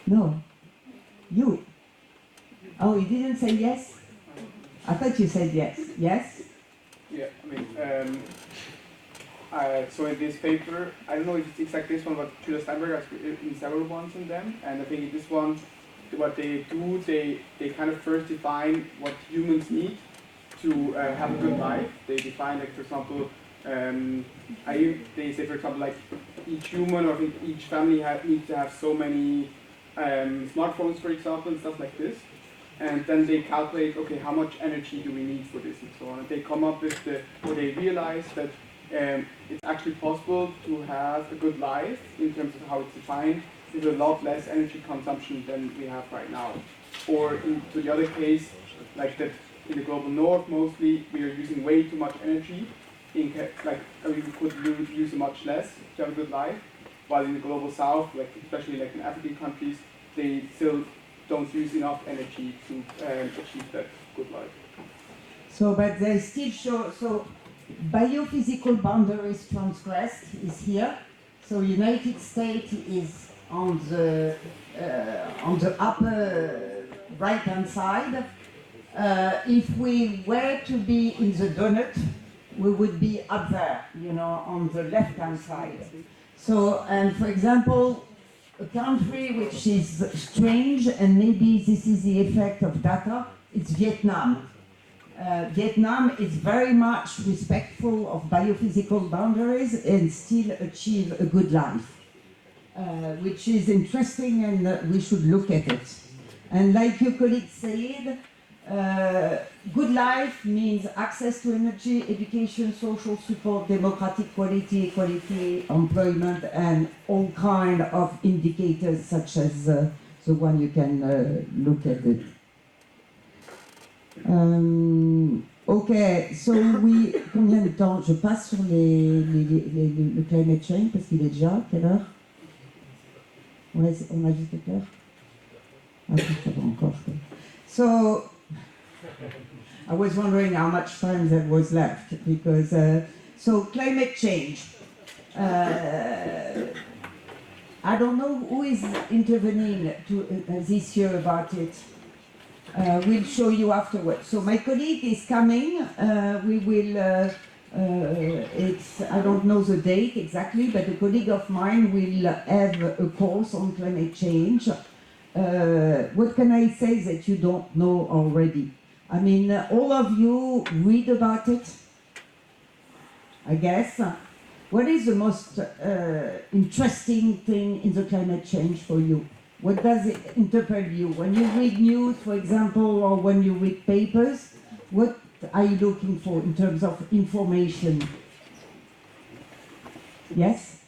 No. You? Oh, you didn't say yes? I thought you said yes. Yes? Yeah, I mean, so in this paper, I don't know if it's exactly this one, but Julia Steinberg has written several ones in them, and I think in this one, what they do, they kind of first define what humans need to have a good life. They define, like, for example, they say, for example, like each human or each family needs to have so many smartphones, for example, and stuff like this. And then they calculate, okay, how much energy do we need for this and so on. And they come up with or they realize that it's actually possible to have a good life in terms of how it's defined with a lot less energy consumption than we have right now. Or to the other case, like that in the global north mostly, we are using way too much energy. We could use much less to have a good life. While in the global south, like especially like in African countries, they still don't use enough energy to achieve that good life. So, but they still show, so biophysical boundaries transgressed is here. So United States is on the upper right-hand side. If we were to be in the donut, we would be up there, on the left-hand side. So, and for example, a country which is strange, and maybe this is the effect of data, it's Vietnam. Vietnam is very much respectful of biophysical boundaries and still achieve a good life, which is interesting, and we should look at it. And like your colleague said, Good life means access to energy, education, social support, democratic quality, equality, employment, and all kind of indicators such as the one you can look at it. Ok, so combien de temps? Je passe sur le climate change parce qu'il est déjà, quelle heure? Ouais, on a juste l'heure. Ah oui, ça va encore, je crois. So, I was wondering how much time there was left because, so climate change. I don't know who is intervening this year about it. We'll show you afterwards. So my colleague is coming. We will, I don't know the date exactly, but a colleague of mine will have a course on climate change. What can I say that you don't know already? I mean, all of you read about it, I guess. What is the most interesting thing in the climate change for you? What does it interpret you? When you read news, for example, or when you read papers, what are you looking for in terms of information? Yes?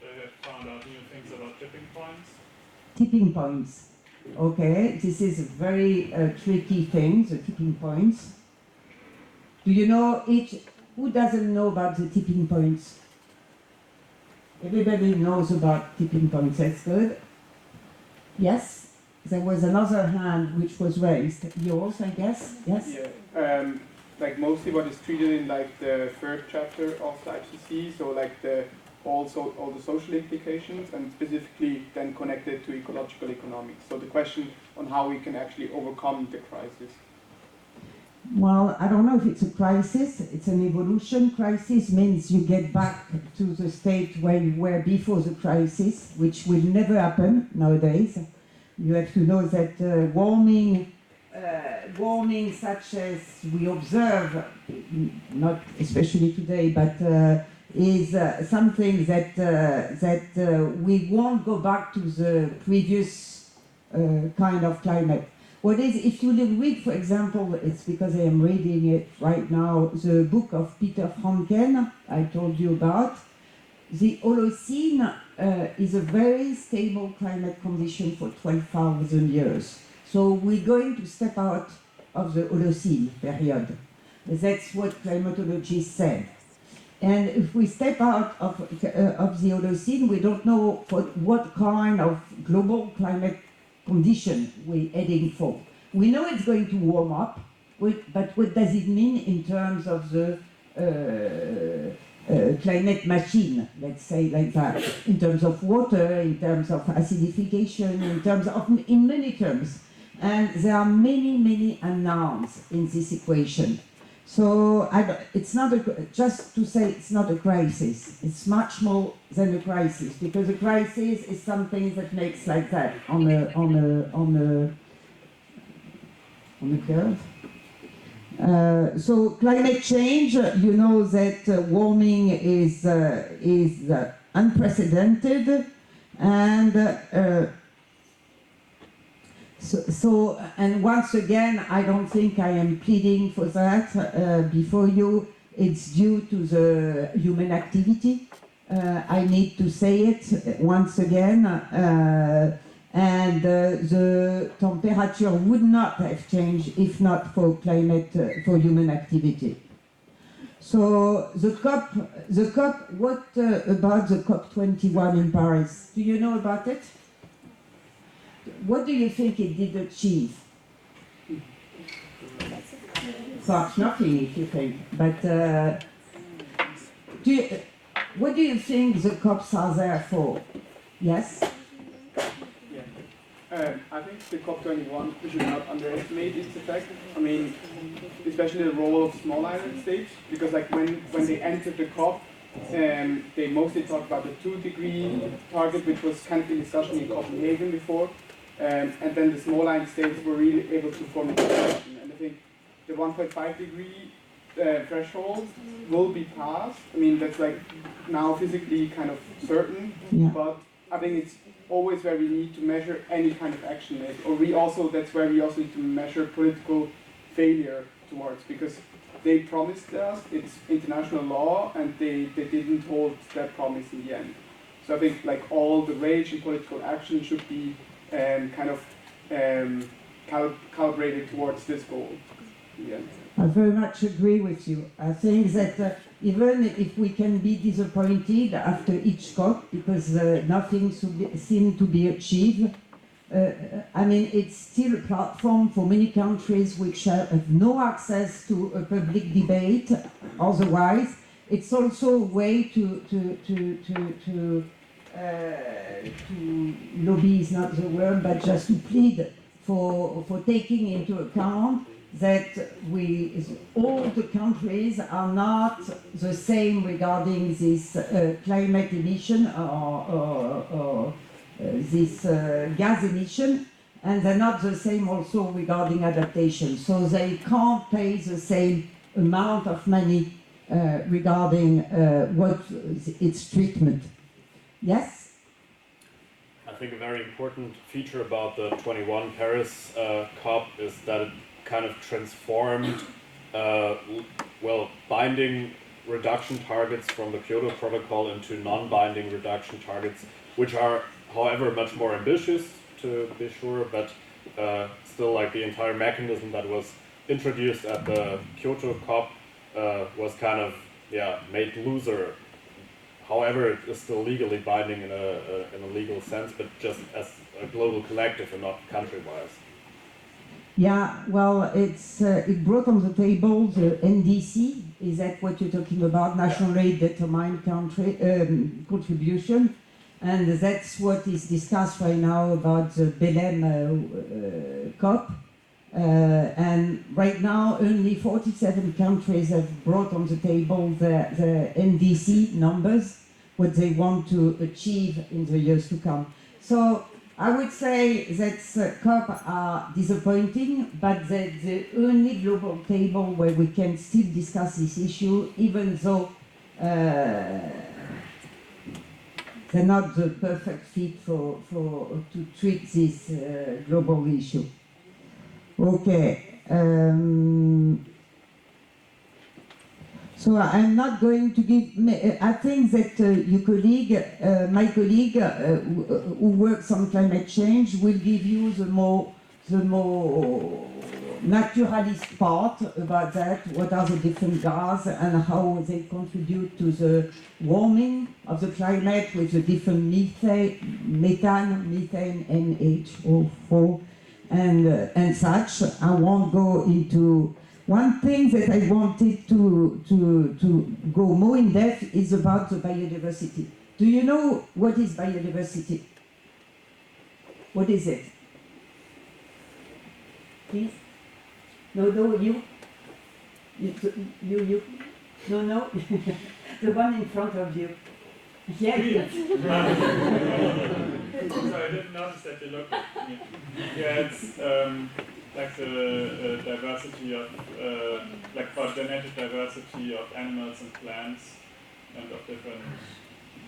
They have found out new things about tipping points. Tipping points. Okay, this is a very tricky thing, the tipping points. Do you know who doesn't know about the tipping points? Everybody knows about tipping points, that's good. Yes? There was another hand which was raised. Yours, I guess? Yes? Yeah. Like mostly what is treated in like the third chapter of the IPCC, so like also all the social implications and specifically then connected to ecological economics. So the question on how we can actually overcome the crisis. Well, I don't know if it's a crisis, it's an evolution. Crisis means you get back to the state where you were before the crisis, which will never happen nowadays. You have to know that warming such as we observe, not especially today, but is something that we won't go back to the previous kind of climate. What is, if you read, for example, it's because I am reading it right now, the book of Peter Franken, I told you about. The Holocene is a very stable climate condition for 12,000 years. So we're going to step out of the Holocene period. That's what climatologists said. And if we step out of the Holocene, we don't know what kind of global climate condition we're heading for. We know it's going to warm up, but what does it mean in terms of the climate machine, let's say like that, in terms of water, in terms of acidification, in many terms. And there are many, many unknowns in this equation. So it's not just to say it's not a crisis. It's much more than a crisis, because a crisis is something that makes like that on a curve. So climate change, you know that warming is unprecedented, and So, and once again, I don't think I am pleading for that before you. It's due to the human activity. I need to say it once again. And the temperature would not have changed if not for for human activity. So the COP, what about the COP21 in Paris? Do you know about it? What do you think it did achieve? Perhaps nothing, if you think. But what do you think the COPs are there for? Yes? I think the COP21 should not underestimate its effect. I mean, especially the role of small island states, because like when they entered the COP, they mostly talked about the 2-degree target, which was kind of in discussion in Copenhagen before. And then the small island states were really able to form a coalition. And I think the 1.5-degree threshold will be passed. I mean, that's like now physically kind of certain, Yeah. but I think it's always where we need to measure any kind of action, that's where we also need to measure political failure towards, because they promised us, it's international law, and they didn't hold that promise in the end. So I think like all the rage and political action should be calibrated towards this goal in the end. I very much agree with you. I think that even if we can be disappointed after each COP because nothing seems to be achieved, it's still a platform for many countries which have no access to a public debate. Otherwise, it's also a way to lobby is not the word, but just to plead for taking into account that all the countries are not the same regarding this climate emission or this gas emission, and they're not the same also regarding adaptation. So they can't pay the same amount of money regarding what its treatment. Yes? I think a very important feature about the 21 Paris COP is that it kind of transformed binding reduction targets from the Kyoto Protocol into non-binding reduction targets, which are, however, much more ambitious, to be sure, but still, like, the entire mechanism that was introduced at the Kyoto COP was kind of made looser. However, it is still legally binding in a legal sense, but just as a global collective and not country-wise. Yeah, well, it brought on the table the NDC. Is that what you're talking about? Nationally determined country contribution, and that's what is discussed right now about the Belém COP. And right now, only 47 countries have brought on the table the NDC numbers, what they want to achieve in the years to come. So I would say that COP are disappointing, but that's the only global table where we can still discuss this issue, even though they're not the perfect fit to treat this global issue. Okay. So I'm not going to give. I think that your colleague, my colleague, who works on climate change, will give you the more naturalist part about that. What are the different gases and how they contribute to the warming of the climate with the different methane, NH4, and such. I won't go into. One thing that I wanted to go more in depth is about the biodiversity. Do you know what is biodiversity? What is it? Please? No, you? You? No? The one in front of you. Yeah. So I didn't notice that you looked at me. Yeah, it's like the diversity of, like for genetic diversity of animals and plants and of different,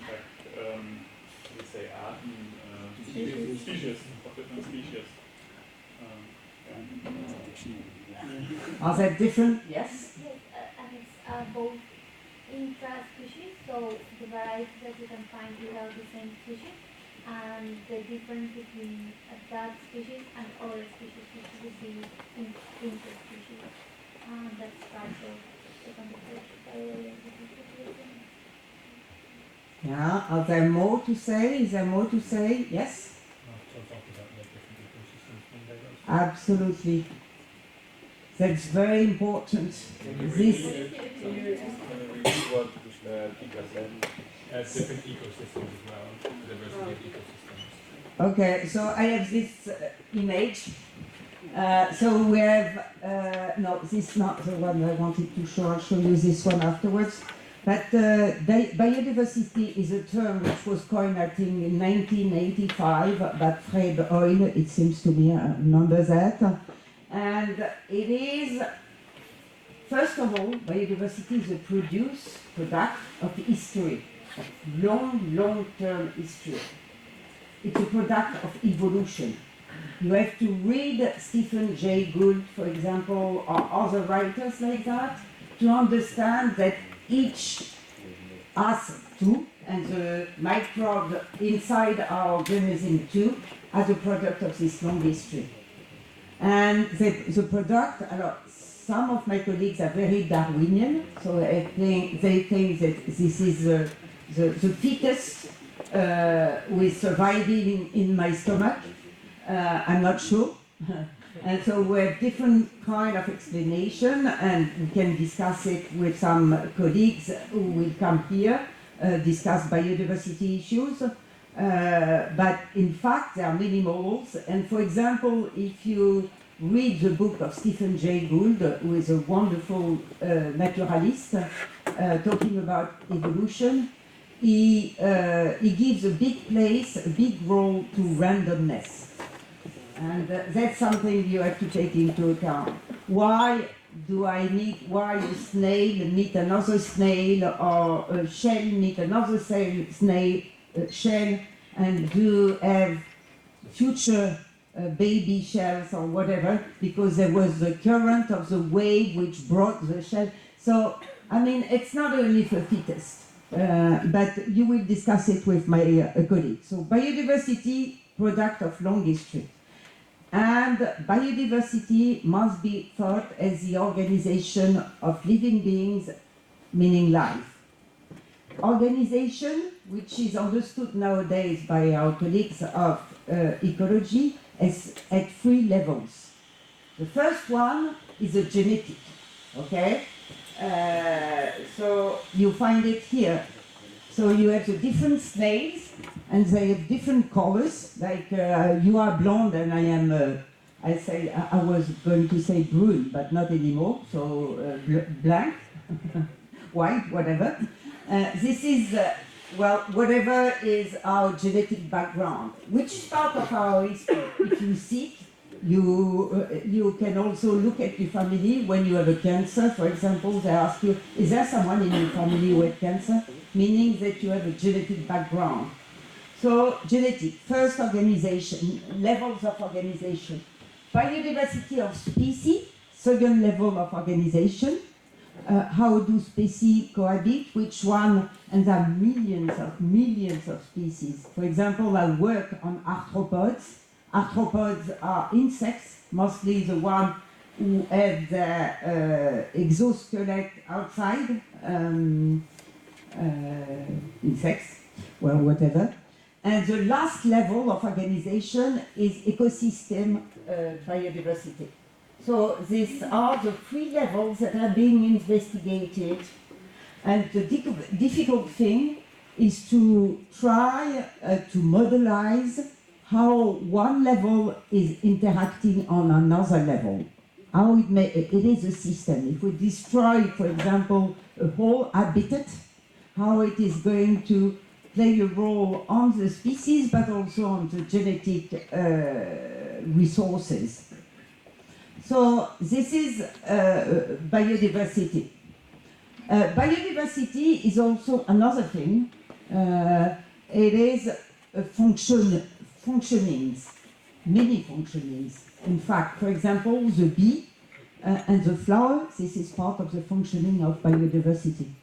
like, we say arten, species, of different species. Are they different? Yes? Yes, and it's both intra-species, so the varieties that you can find without the same species, and the difference between that species and other species, which would be interspecies. That's part of the conversation. Yeah, are there more to say? Is there more to say? Yes? Absolutely. That's very important. This. Different ecosystems as well, diversity of ecosystems. Okay, so I have this image. So we have, no, this is not the one I wanted to show. I'll show you this one afterwards. But biodiversity is a term which was coined, I think, in 1985 by Fred Hoyle, it seems to me, I remember that. And it is, first of all, biodiversity is a product of history, of long-term history. it's a product of evolution. You have to read Stephen Jay Gould, for example, or other writers like that, to understand that each us too, and the microbe inside our organism too, as a product of this long history. And the product, some of my colleagues are very Darwinian, so they think that this is the fetus who is surviving in my stomach. I'm not sure. And so we have different kind of explanation, and we can discuss it with some colleagues who will come here, discuss biodiversity issues. But in fact, there are many models. And for example, if you read the book of Stephen Jay Gould, who is a wonderful naturalist, talking about evolution, he gives a big place, a big role to randomness. And that's something you have to take into account. Why a snail meet another snail, or a shell meet another shell, and do have future baby shells or whatever, because there was the current of the wave which brought the shell. So, I mean, it's not only for fittest, but you will discuss it with my colleague. So, biodiversity, product of long history. And biodiversity must be thought as the organization of living beings, meaning life. Organization, which is understood nowadays by our colleagues of ecology, is at 3 levels. The first one is a genetic, okay? So you find it here. So you have the different snails, and they have different colors, like you are blonde and I am, I was going to say brune, but not anymore, so blank, white, whatever. This is, well, whatever is our genetic background, which is part of our history. If you seek, you can also look at your family. When you have a cancer, for example, they ask you, is there someone in your family who had cancer? Meaning that you have a genetic background. So, genetic, first organization, levels of organization. Biodiversity of species, second level of organization. How do species cohabit, which one, and there are millions of species. For example, I work on arthropods. Arthropods are insects, mostly the ones who have their exoskeleton outside, insects, well, whatever. And the last level of organization is ecosystem biodiversity. So these are the 3 levels that are being investigated. And the difficult thing is to try to modelize how one level is interacting on another level. How it is a system. If we destroy, for example, a whole habitat, how it is going to play a role on the species, but also on the genetic resources. So this is biodiversity. Biodiversity is also another thing. It is a functionings, many functionings. In fact, for example, the bee and the flower, this is part of the functioning of biodiversity.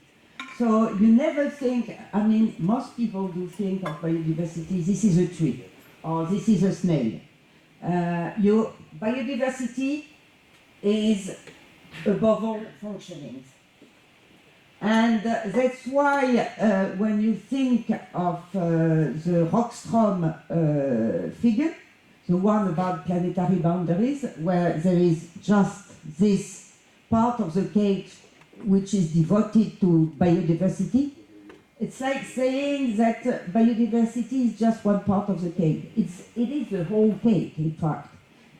So you never think, I mean, most people do think of biodiversity, this is a tree, or this is a snail. Your biodiversity is above all functionings. And that's why when you think of the Rockström figure, the one about planetary boundaries, where there is just this part of the cake which is devoted to biodiversity, it's like saying that biodiversity is just one part of the cake. It is the whole cake, in fact.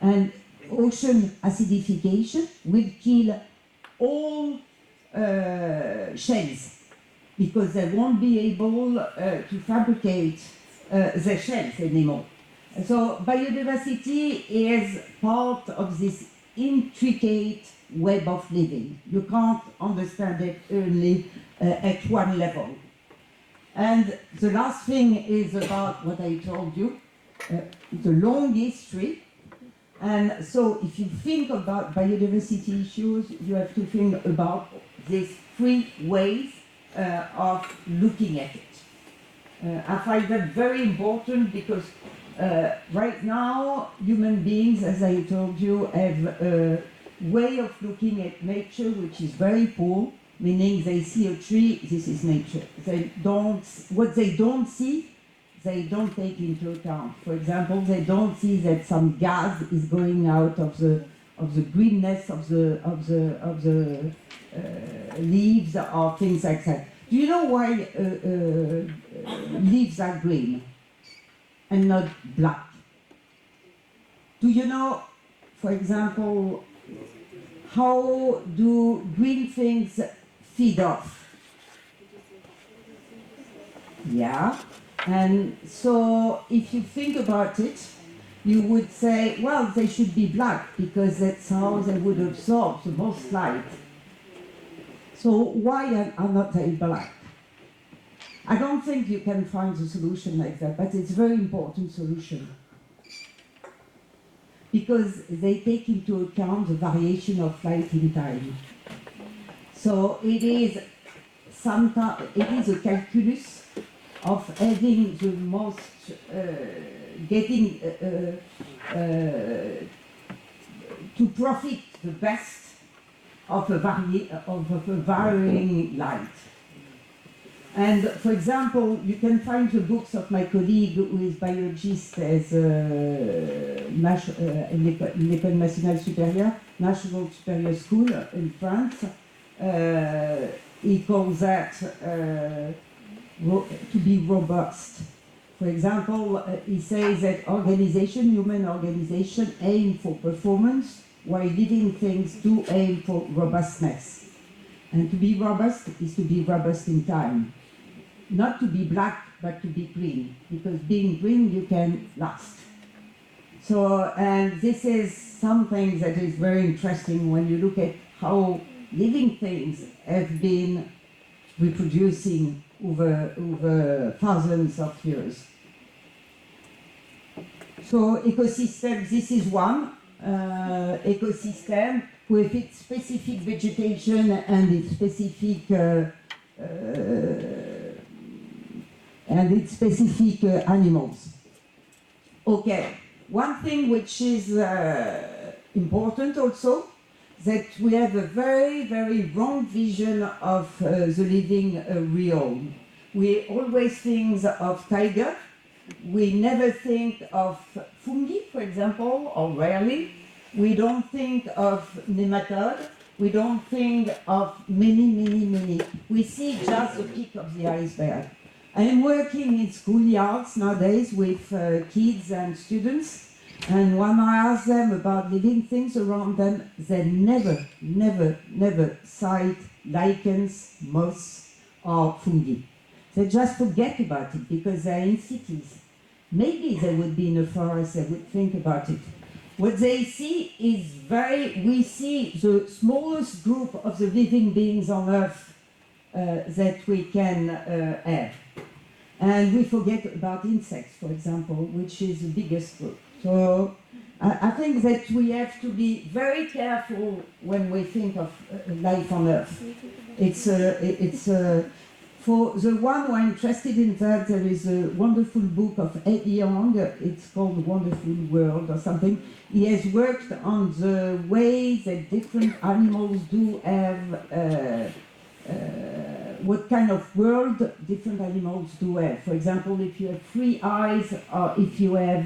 And ocean acidification will kill all shells, because they won't be able to fabricate the shells anymore. So biodiversity is part of this intricate web of living. You can't understand it only at one level. And the last thing is about what I told you. the long history. And so if you think about biodiversity issues, you have to think about these three ways of looking at it. I find that very important because right now human beings, as I told you, have a way of looking at nature which is very poor, meaning they see a tree, this is nature. What they don't see, they don't take into account. For example, they don't see that some gas is going out of the greenness of the leaves or things like that. Do you know why leaves are green and not black? Do you know, for example, how do green things feed off? Yeah. And so if you think about it, you would say, well, they should be black because that's how they would absorb the most light. So why are not they black? I don't think you can find a solution like that, but it's a very important solution. Because they take into account the variation of light in time. So it is a calculus of having the most, to profit the best of a varying light. And for example, you can find the books of my colleague who is biologist as l'École Nationale Supérieure, National Superior School in France. He calls that to be robust. For example, he says that human organization aim for performance, while living things do aim for robustness. And to be robust is to be robust in time. Not to be black, but to be green, because being green you can last. So, and this is something that is very interesting when you look at how living things have been reproducing over thousands of years. So ecosystem, this is one ecosystem with its specific vegetation and its specific animals. Okay, one thing which is important also, that we have a very, very wrong vision of the living realm. We always think of tiger. We never think of fungi, for example, or rarely. We don't think of nematode. We don't think of many. We see just the peak of the iceberg. I'm working in schoolyards nowadays with kids and students, and when I ask them about living things around them, they never cite lichens, moss, or fungi. They just forget about it because they're in cities. Maybe they would be in a forest, they would think about it. What they see is we see the smallest group of the living beings on Earth that we can have. And we forget about insects, for example, which is the biggest group. So I think that we have to be very careful when we think of life on Earth. For the one who are interested in that, there is a wonderful book of Ed Young. It's called Wonderful World or something. He has worked on the way that different animals do have, what kind of world different animals do have. For example, if you have 3 eyes, or if you have,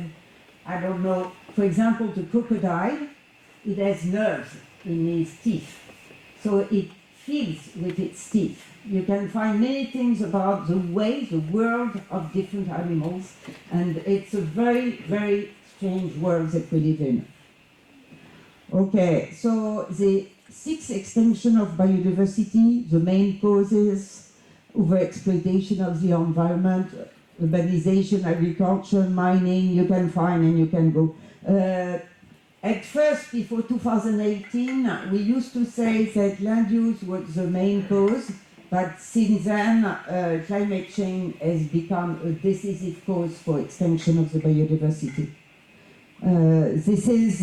I don't know, for example, the crocodile, it has nerves in its teeth. So it feels with its teeth. You can find many things about the way, the world of different animals, and it's a very, very strange world that we live in. Okay, so the 6th extinction of biodiversity, the main causes: overexploitation of the environment, urbanization, agriculture, mining, you can find and you can go. At first, before 2018, we used to say that land use was the main cause, But since then, climate change has become a decisive cause for extinction of the biodiversity. This is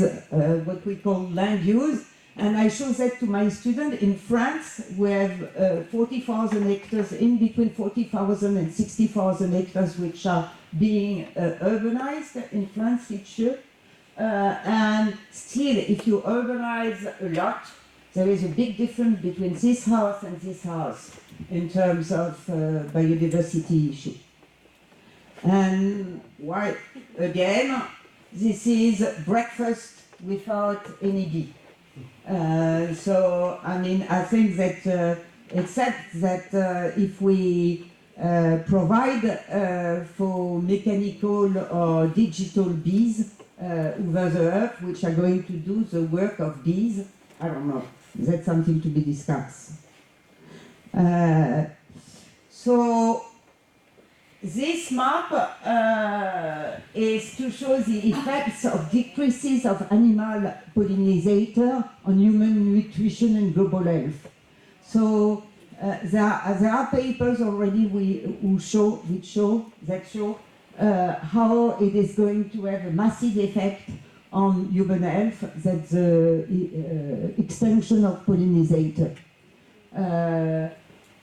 what we call land use, and I show that to my students. In France, we have 40,000 hectares, in between 40,000 and 60,000 hectares, which are being urbanized in France each year. And still, if you urbanize a lot, there is a big difference between this house and this house in terms of biodiversity issue. And why, again, this is breakfast without any bee. So, I mean, I think that it's said that if we provide for mechanical or digital bees over the earth, which are going to do the work of bees, I don't know. That's something to be discussed. So this map is to show the effects of decreases of animal pollinizator on human nutrition and global health. So there are papers already which show how it is going to have a massive effect on human health, that the extinction of pollinizator.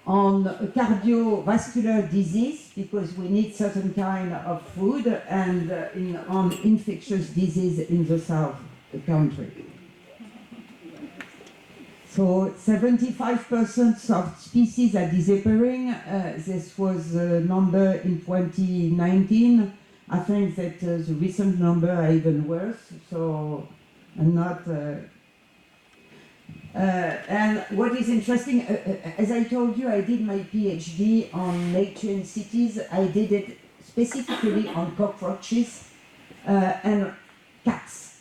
On cardiovascular disease, because we need certain kind of food, and on infectious disease in the south of the country. So 75% of species are disappearing. This was a number in 2019. I think that the recent number are even worse, so I'm not... and what is interesting, as I told you, I did my PhD on nature in cities. I did it specifically on cockroaches and cats.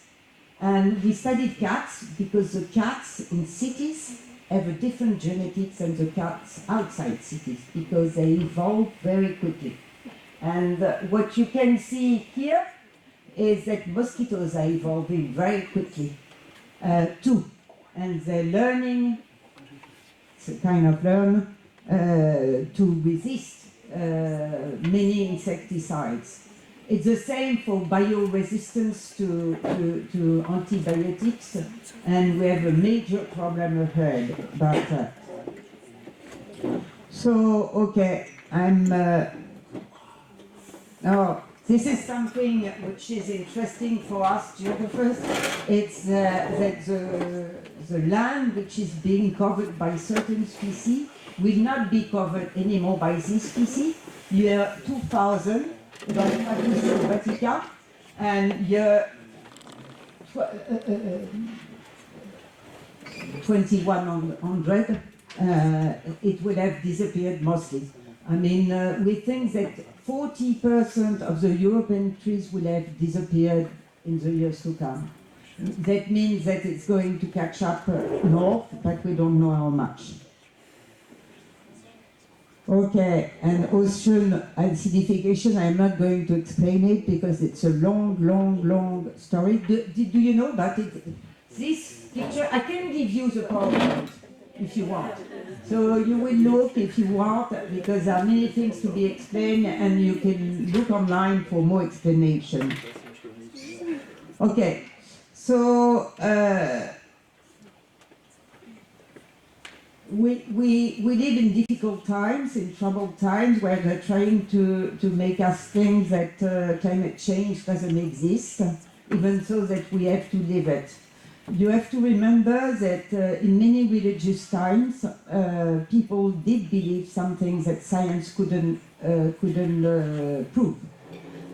And we studied cats because the cats in cities have a different genetics than the cats outside cities, because they evolve very quickly. And what you can see here is that mosquitoes are evolving very quickly too. And they're learning, it's a kind of learn, to resist many insecticides. It's the same for bioresistance to antibiotics, and we have a major problem ahead about that. So, okay, now, this is something which is interesting for us geographers. It's that the land which is being covered by certain species will not be covered anymore by this species. Year 2000, by Fagus sylvatica, and year 2100, it will have disappeared mostly. I mean, we think that 40% of the European trees will have disappeared in the years to come. That means that it's going to catch up north, but we don't know how much. Okay, and ocean acidification, I'm not going to explain it because it's a long story. Do you know about it? This picture, I can give you the PowerPoint if you want. So you will look if you want, because there are many things to be explained, and you can look online for more explanation. Okay, so we live in difficult times, in troubled times, where they're trying to make us think that climate change doesn't exist, even so that we have to live it. You have to remember that in many religious times, people did believe something that science couldn't prove.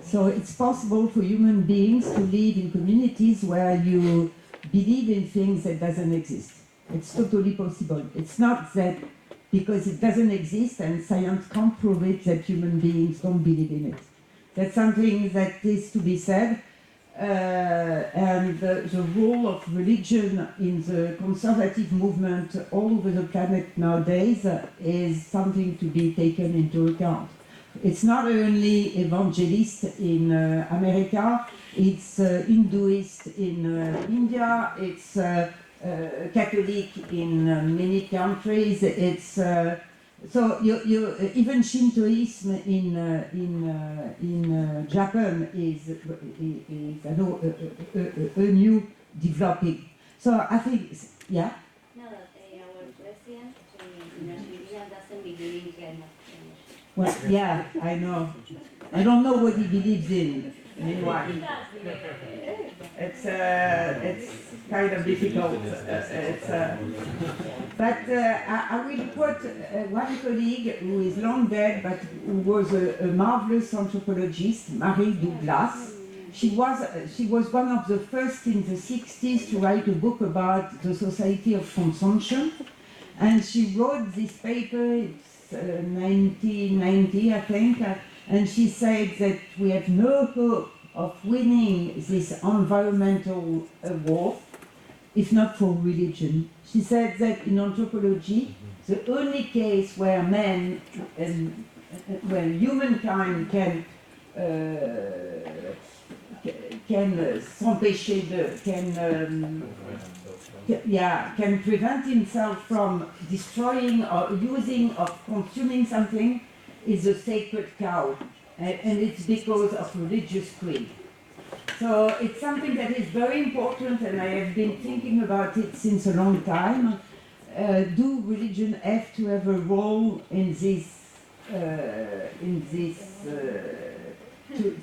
So it's possible for human beings to live in communities where you believe in things that doesn't exist. It's totally possible. It's not that because it doesn't exist and science can't prove it that human beings don't believe in it. That's something that is to be said. And the role of religion in the conservative movement all over the planet nowadays is something to be taken into account. It's not only evangelist in America, it's Hinduist in India, it's Catholic in many countries, it's So even Shintoism in Japan is I know a new developing. So I think yeah. No, that our president in Argentina doesn't believe in climate change. Well, yeah, I know. I don't know what he believes in. Meanwhile, it's kind of difficult. But I will quote one colleague who is long dead, but who was a marvelous anthropologist, Marie Douglas. She was one of the first in the 60s to write a book about the society of consumption, and she wrote this paper. It's 1990, I think. And she said that we have no hope of winning this environmental war if not for religion. She said that in anthropology, the only case where men and where humankind can s'empêcher de can prevent himself from destroying or using or consuming something is a sacred cow, and it's because of religious creed. So it's something that is very important, and I have been thinking about it since a long time. Do religion have to have a role in this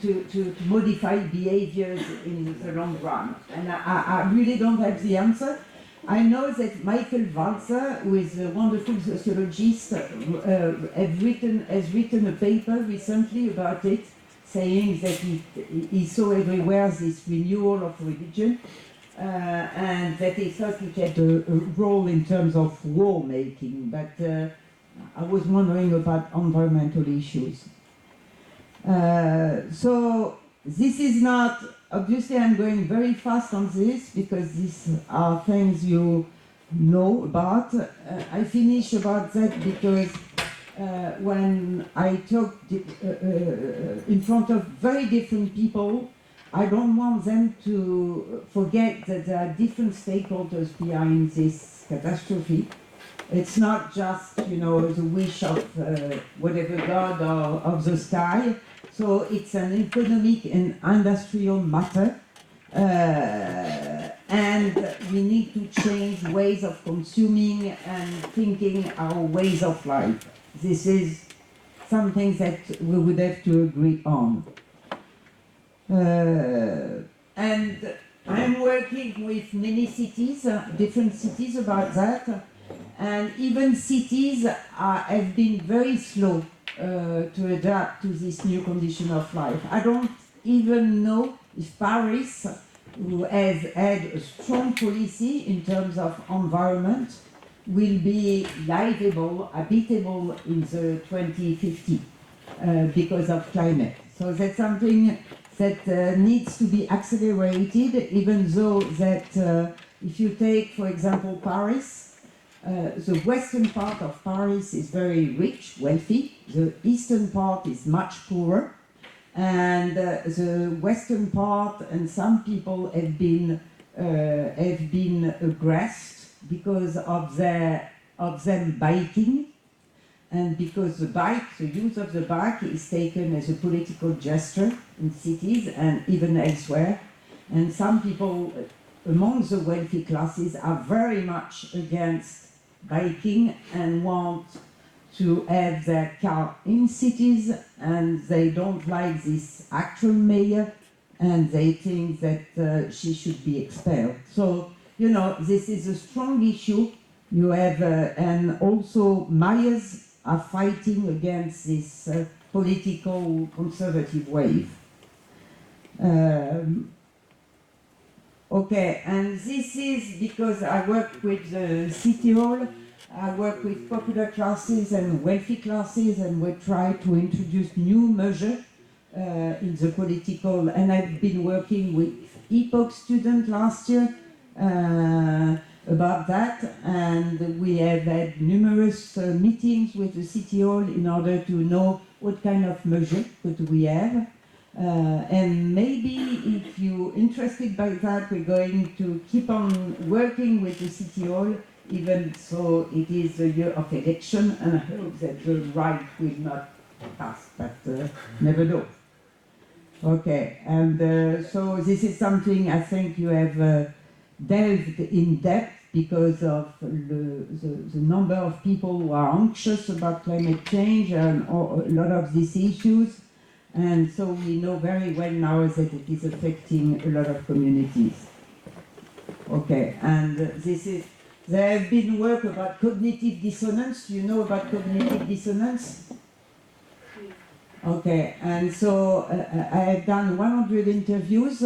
to modify behaviors in the long run? And I really don't have the answer. I know that Michael Walzer, who is a wonderful sociologist, has written a paper recently about it, saying that he saw everywhere this renewal of religion, and that he thought it had a role in terms of war making. But I was wondering about environmental issues. So this is not, obviously I'm going very fast on this because these are things you know about. I finish about that because when I talk in front of very different people, I don't want them to forget that there are different stakeholders behind this catastrophe. It's not just, the wish of whatever god or of the sky. So it's an economic and industrial matter, and we need to change ways of consuming and thinking our ways of life. This is something that we would have to agree on. And I'm working with many cities, different cities about that, and even cities have been very slow to adapt to this new condition of life. I don't even know if Paris, who has had a strong policy in terms of environment, will be livable, habitable in the 2050 because of climate. So that's something that needs to be accelerated, even though that if you take, for example, Paris, the western part of Paris is very rich, wealthy. The eastern part is much poorer. And the western part and some people have been aggressed because of them biking, and because the use of the bike is taken as a political gesture in cities and even elsewhere. And some people among the wealthy classes are very much against biking and want to have their car in cities, and they don't like this actual mayor, and they think that she should be expelled. So, this is a strong issue. You have, and also mayors are fighting against this political conservative wave. Okay, and this is because I work with the City Hall, I work with popular classes and wealthy classes, and we try to introduce new measures in the political, and I've been working with EPOC students last year about that, and we have had numerous meetings with the City Hall in order to know what kind of measure could we have. And maybe if you're interested by that, we're going to keep on working with the City Hall even so it is a year of election, and I hope that the right will not pass, but never know. Okay, and so this is something I think you have delved in depth because of the number of people who are anxious about climate change and a lot of these issues. And so we know very well now that it is affecting a lot of communities. Okay, and there have been work about cognitive dissonance. Do you know about cognitive dissonance? Okay, and so I have done 100 interviews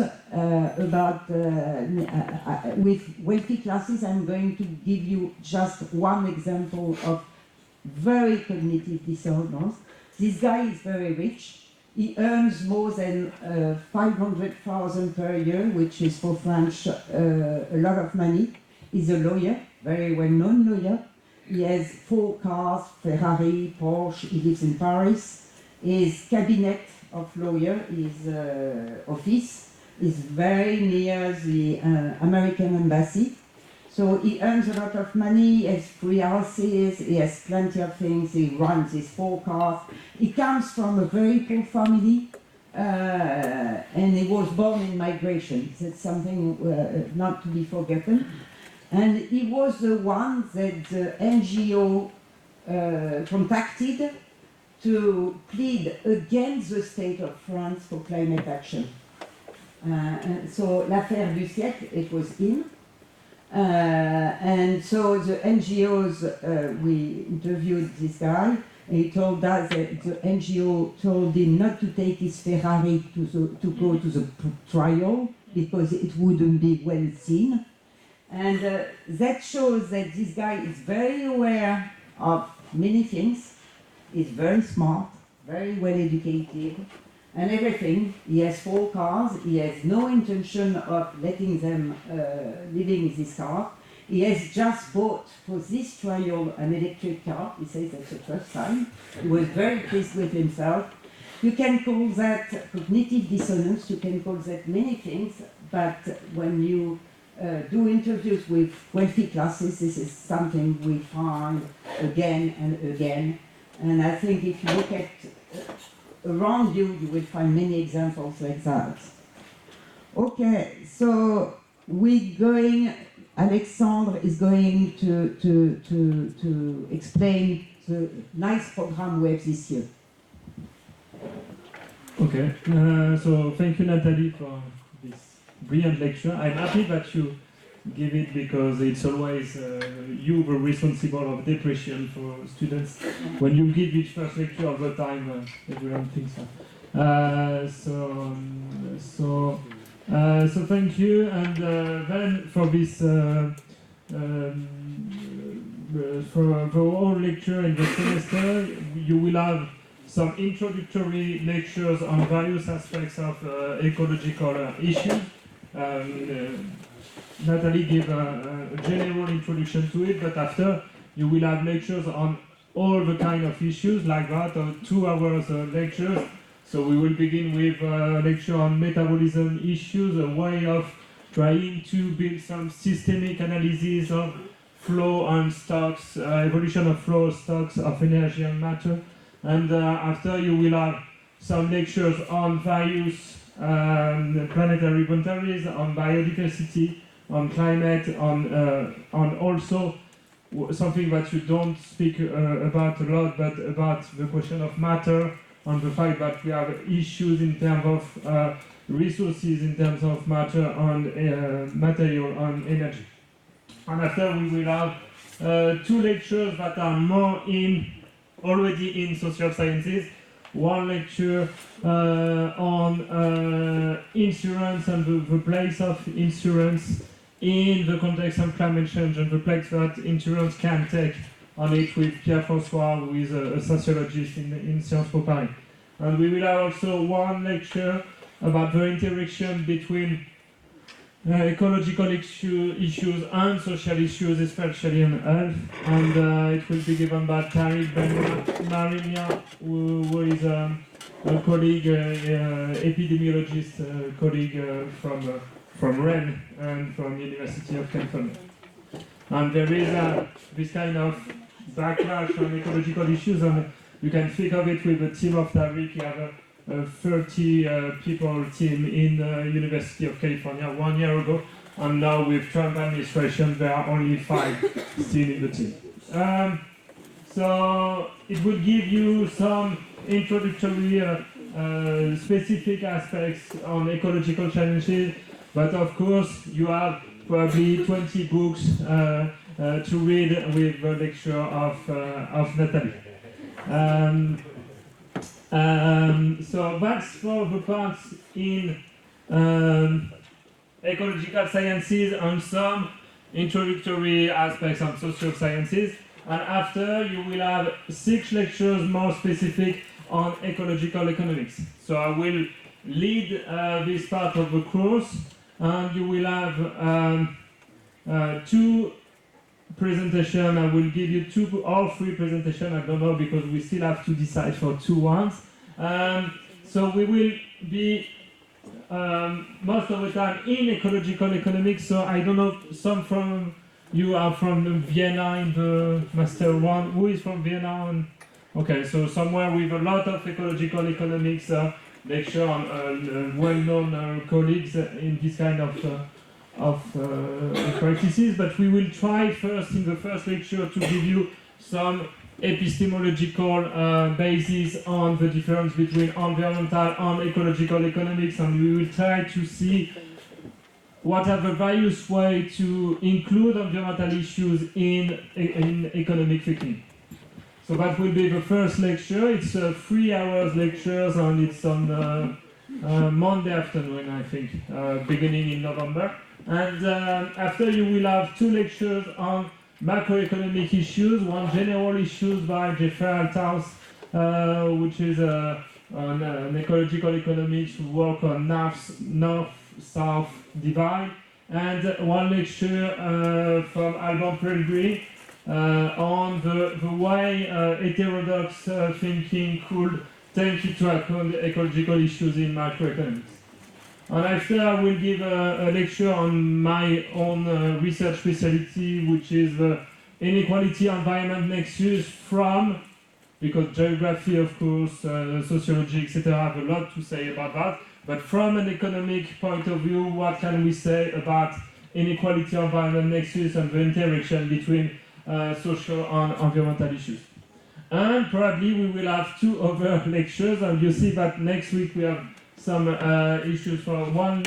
with wealthy classes. I'm going to give you just one example of very cognitive dissonance. This guy is very rich. He earns more than 500,000 per year, which is for French a lot of money. He's a lawyer, very well-known lawyer. He has 4 cars, Ferrari, Porsche. He lives in Paris. His cabinet of lawyer, his office, is very near the American embassy. So he earns a lot of money, he has 3 houses, he has plenty of things, he runs his 4 cars. He comes from a very poor family, and he was born in migration. That's something not to be forgotten. And he was the one that the NGO contacted to plead against the state of France for climate action. So l'affaire du siècle, it was him. And so the NGOs, we interviewed this guy, and he told us that the NGO told him not to take his Ferrari to go to the trial because it wouldn't be well seen. And that shows that this guy is very aware of many things. He's very smart, very well educated, and everything. He has 4 cars. He has no intention of letting them living this car. He has just bought for this trial an electric car. He says that's the first time. He was very pleased with himself. You can call that cognitive dissonance. You can call that many things. But when you do interviews with wealthy classes, this is something we find again and again. And I think if you look at around you, you will find many examples like that. Okay, so Alexandre is going to explain the nice program we have this year. Okay, so thank you, Nathalie, for this brilliant lecture. I'm happy that you give it because it's always you the responsible of depression for students. When you give each first lecture all the time, everyone thinks so. So thank you, and then for this for the whole lecture in the semester, you will have some introductory lectures on various aspects of ecological issues. Nathalie gave a general introduction to it, but after you will have lectures on all the kind of issues like that, 2 hours lectures. So we will begin with a lecture on metabolism issues, a way of trying to build some systemic analysis of flow and stocks, evolution of flow, stocks of energy and matter. And after you will have some lectures on various planetary boundaries, on biodiversity, on climate, on also something that you don't speak about a lot, but about the question of matter, on the fact that we have issues in terms of resources, in terms of matter, on material, on energy. And after we will have 2 lectures that are more already in social sciences. One lecture on insurance and the place of insurance in the context of climate change and the place that insurance can take on it with Pierre-François, who is a sociologist in Sciences Po Paris. And we will have also one lecture about the interaction between ecological issues and social issues, especially in health. And it will be given by Nathalie Blanc, who is a colleague, epidemiologist colleague from Rennes and from University of California. And there is this kind of backlash on ecological issues, and you can think of it with the team of Tariq. You have a 30 people team in University of California 1 year ago, and now with Trump administration there are only 5 still in the team. So it will give you some introductory specific aspects on ecological challenges, but of course you have probably 20 books to read with the lecture of Nathalie. So that's for the parts in ecological sciences and some introductory aspects of social sciences. And after, you will have 6 lectures more specific on ecological economics. So I will lead this part of the course, and you will have 2 presentations. I will give you 2 or 3 presentations, I don't know, because we still have to decide for 2 ones. So we will be most of the time in ecological economics, so I don't know, some from you are from Vienna in the Master 1. Who is from Vienna? Okay, so somewhere with a lot of ecological economics lecture on well-known colleagues in this kind of practices, but we will try first in the first lecture to give you some epistemological basis on the difference between environmental and ecological economics, and we will try to see what are the various ways to include environmental issues in economic thinking. So that will be the first lecture. It's 3 hours lectures, and it's on Monday afternoon, I think, beginning in November. And after, you will have 2 lectures on macroeconomic issues, one general issues by Jeffrey Althaus, which is an ecological economics who work on north-south divide, and one lecture from Alban Pellegrini on the way heterodox thinking could take into account ecological issues in macroeconomics. And after, I will give a lecture on my own research specialty, which is the inequality environment nexus from, because geography, of course, sociology, etc., have a lot to say about that, but from an economic point of view, what can we say about inequality environment nexus and the interaction between social and environmental issues. And probably we will have 2 other lectures, and you see that next week we have some issues for one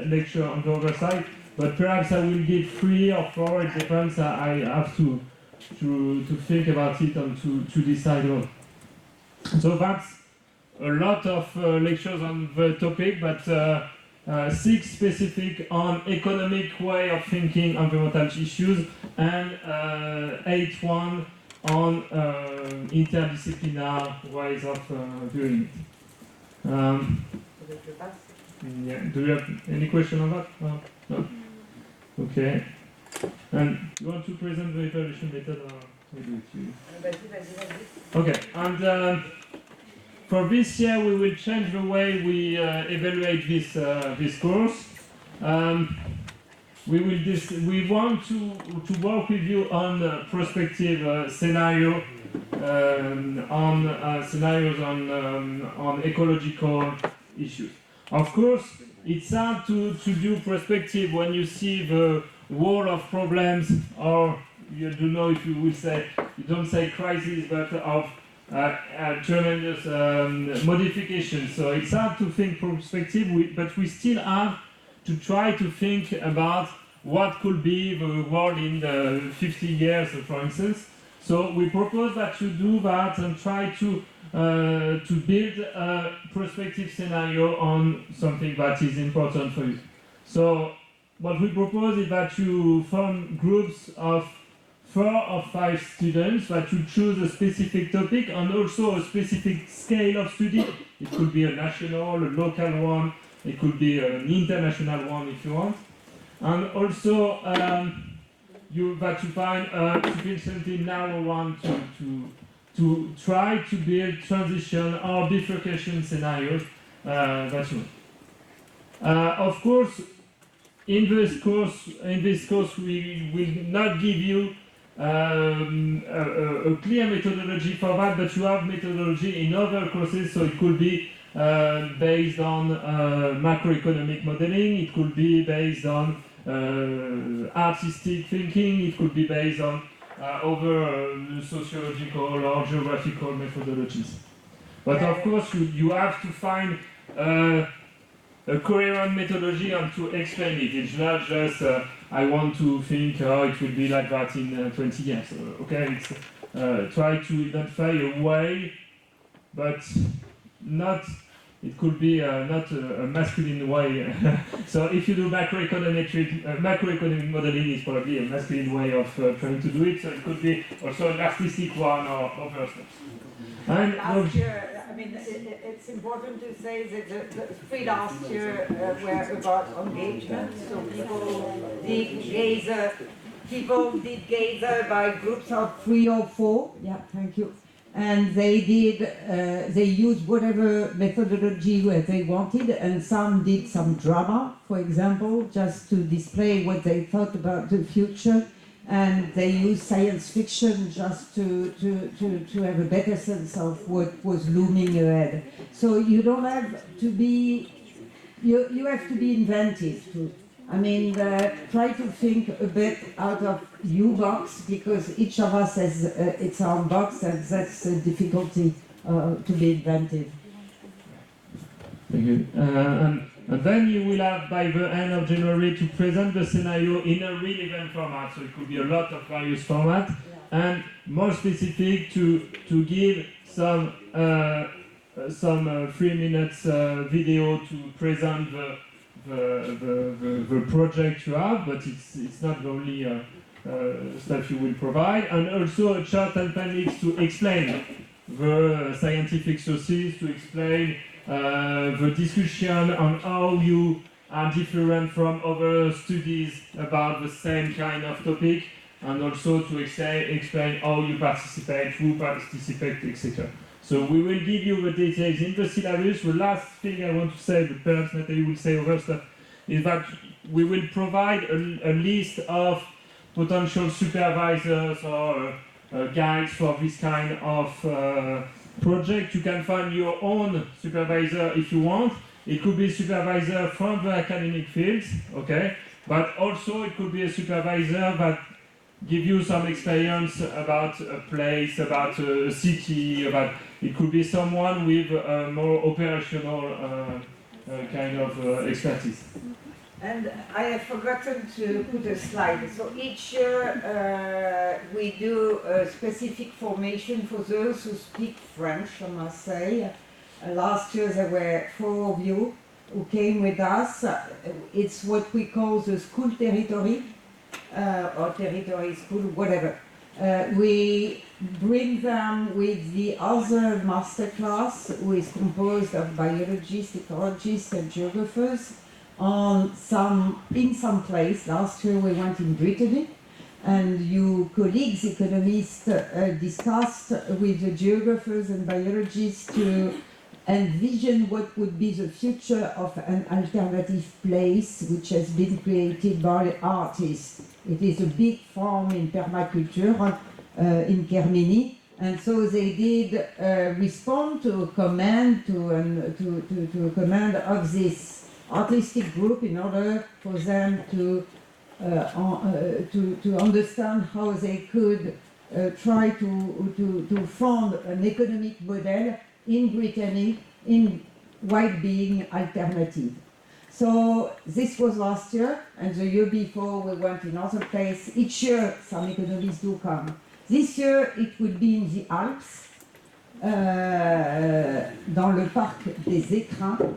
lecture on the other side, but perhaps I will give 3 or 4, it depends. I have to think about it and to decide on. So that's a lot of lectures on the topic, but 6 specific on economic way of thinking environmental issues, and 8 one on interdisciplinary ways of viewing it. Yeah. Do you have any question on that? No? Okay. And you want to present the evaluation method, or we do it to you? Okay. And for this year, we will change the way we evaluate this course. We want to work with you on prospective scenario, on scenarios on ecological issues. Of course, it's hard to do prospective when you see the wall of problems, or you don't know if you will say, you don't say crisis, but of tremendous modifications. So it's hard to think prospective, but we still have to try to think about what could be the world in 50 years, for instance. So we propose that you do that and try to build a prospective scenario on something that is important for you. So what we propose is that you form groups of 4 or 5 students, that you choose a specific topic and also a specific scale of study. It could be a national, a local one, it could be an international one if you want. And also you find a sufficiently narrow one to try to build transition or bifurcation scenarios that you want. Of course, in this course, we will not give you a clear methodology for that, but you have methodology in other courses, so it could be based on macroeconomic modeling, it could be based on artistic thinking, it could be based on other sociological or geographical methodologies. But of course, you have to find a coherent methodology and to explain it. It's not just I want to think it will be like that in 20 years. Okay, it's try to identify a way, but not. It could be not a masculine way. So if you do macroeconomic modeling is probably a masculine way of trying to do it. So it could be also an artistic one or other stuff. And last year, I mean, it's important to say that the 3 last year were about engagement. So people did gather by groups of 3 or 4. Yeah, thank you. And they used whatever methodology where they wanted, and some did some drama, for example, just to display what they thought about the future, and they used science fiction just to have a better sense of what was looming ahead. So you don't have to be, you have to be inventive too. I mean, try to think a bit out of your box, because each of us has its own box, and that's the difficulty to be inventive. Thank you. And then you will have, by the end of January, to present the scenario in a real event format. So it could be a lot of various formats, and more specific to give some 3 minutes video to present the project you have, but it's not the only stuff you will provide, and also a chart and appendix to explain the scientific sources, to explain the discussion on how you are different from other studies about the same kind of topic, and also to explain how you participate, who participate, etc. So we will give you the details in the syllabus. The last thing I want to say, but perhaps Nathalie will say other stuff, is that we will provide a list of potential supervisors or guides for this kind of project. You can find your own supervisor if you want. It could be a supervisor from the academic fields, okay? But also it could be a supervisor that give you some experience about a place, about a city, about it could be someone with a more operational kind of expertise. And I have forgotten to put a slide. So each year we do a specific formation for those who speak French, I must say. Last year there were 4 of you who came with us. It's what we call the school territory, or territory school, whatever. We bring them with the other master class, who is composed of biologists, ecologists and geographers, in some place. Last year we went in Brittany, and you colleagues, economists, discussed with the geographers and biologists to envision what would be the future of an alternative place which has been created by artists. It is a big farm in permaculture in Kermini, and so they did respond to a command, to a command of this artistic group in order for them to understand how they could try to found an economic model in Brittany while being alternative. So this was last year, and the year before we went in other place. Each year some economists do come. This year it will be in the Alps, dans le parc des Écrins.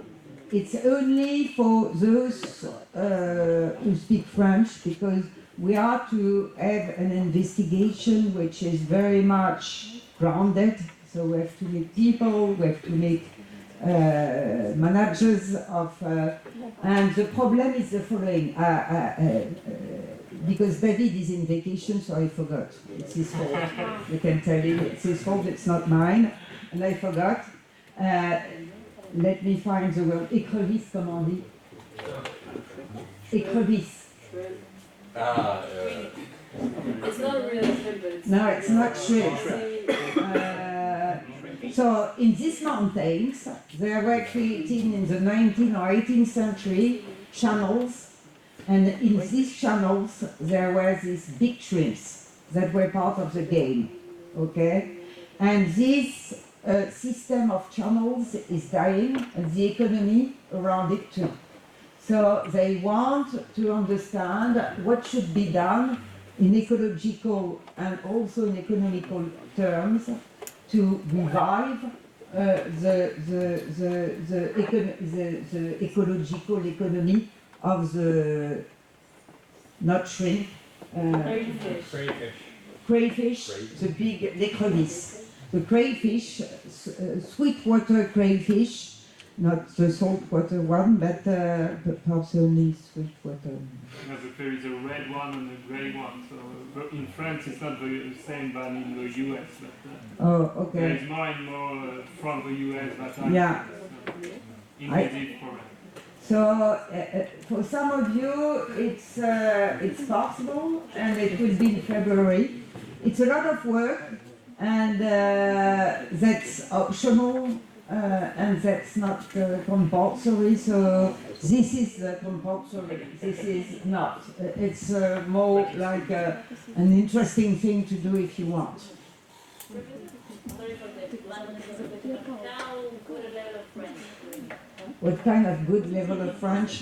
It's only for those who speak French, because we are to have an investigation which is very much grounded. So we have to meet people, we have to meet managers of, and the problem is the following. Because David is in vacation, so I forgot. It's his fault. I can tell you, it's his fault, it's not mine, and I forgot. Let me find the word. Écrevisse, comment on dit? Écrevisse. Ah, It's not really shrimp, but it's No, it's not shrimp. Sea- So in these mountains, there were created in the 19th or 18th century channels, and in these channels there were these big shrimps that were part of the game, okay? And this system of channels is dying, and the economy around it too. So they want to understand what should be done in ecological and also in economical terms to revive the ecological economy of the not shrimp, crayfish, the big l'écrevisse. The crayfish, sweetwater crayfish, not the saltwater one, but perhaps only sweetwater. There is a red one and a grey one. So in France, it's not the same than in the US. But Oh, there okay. is more and more from the US that are Yeah. invasive for us. So for some of you, it's possible, and it will be in February. It's a lot of work, and that's optional, and that's not compulsory. So this is compulsory. This is not. It's more like an interesting thing to do if you want. Sorry for the bluntness of it, but now good level of French. What kind of good level of French?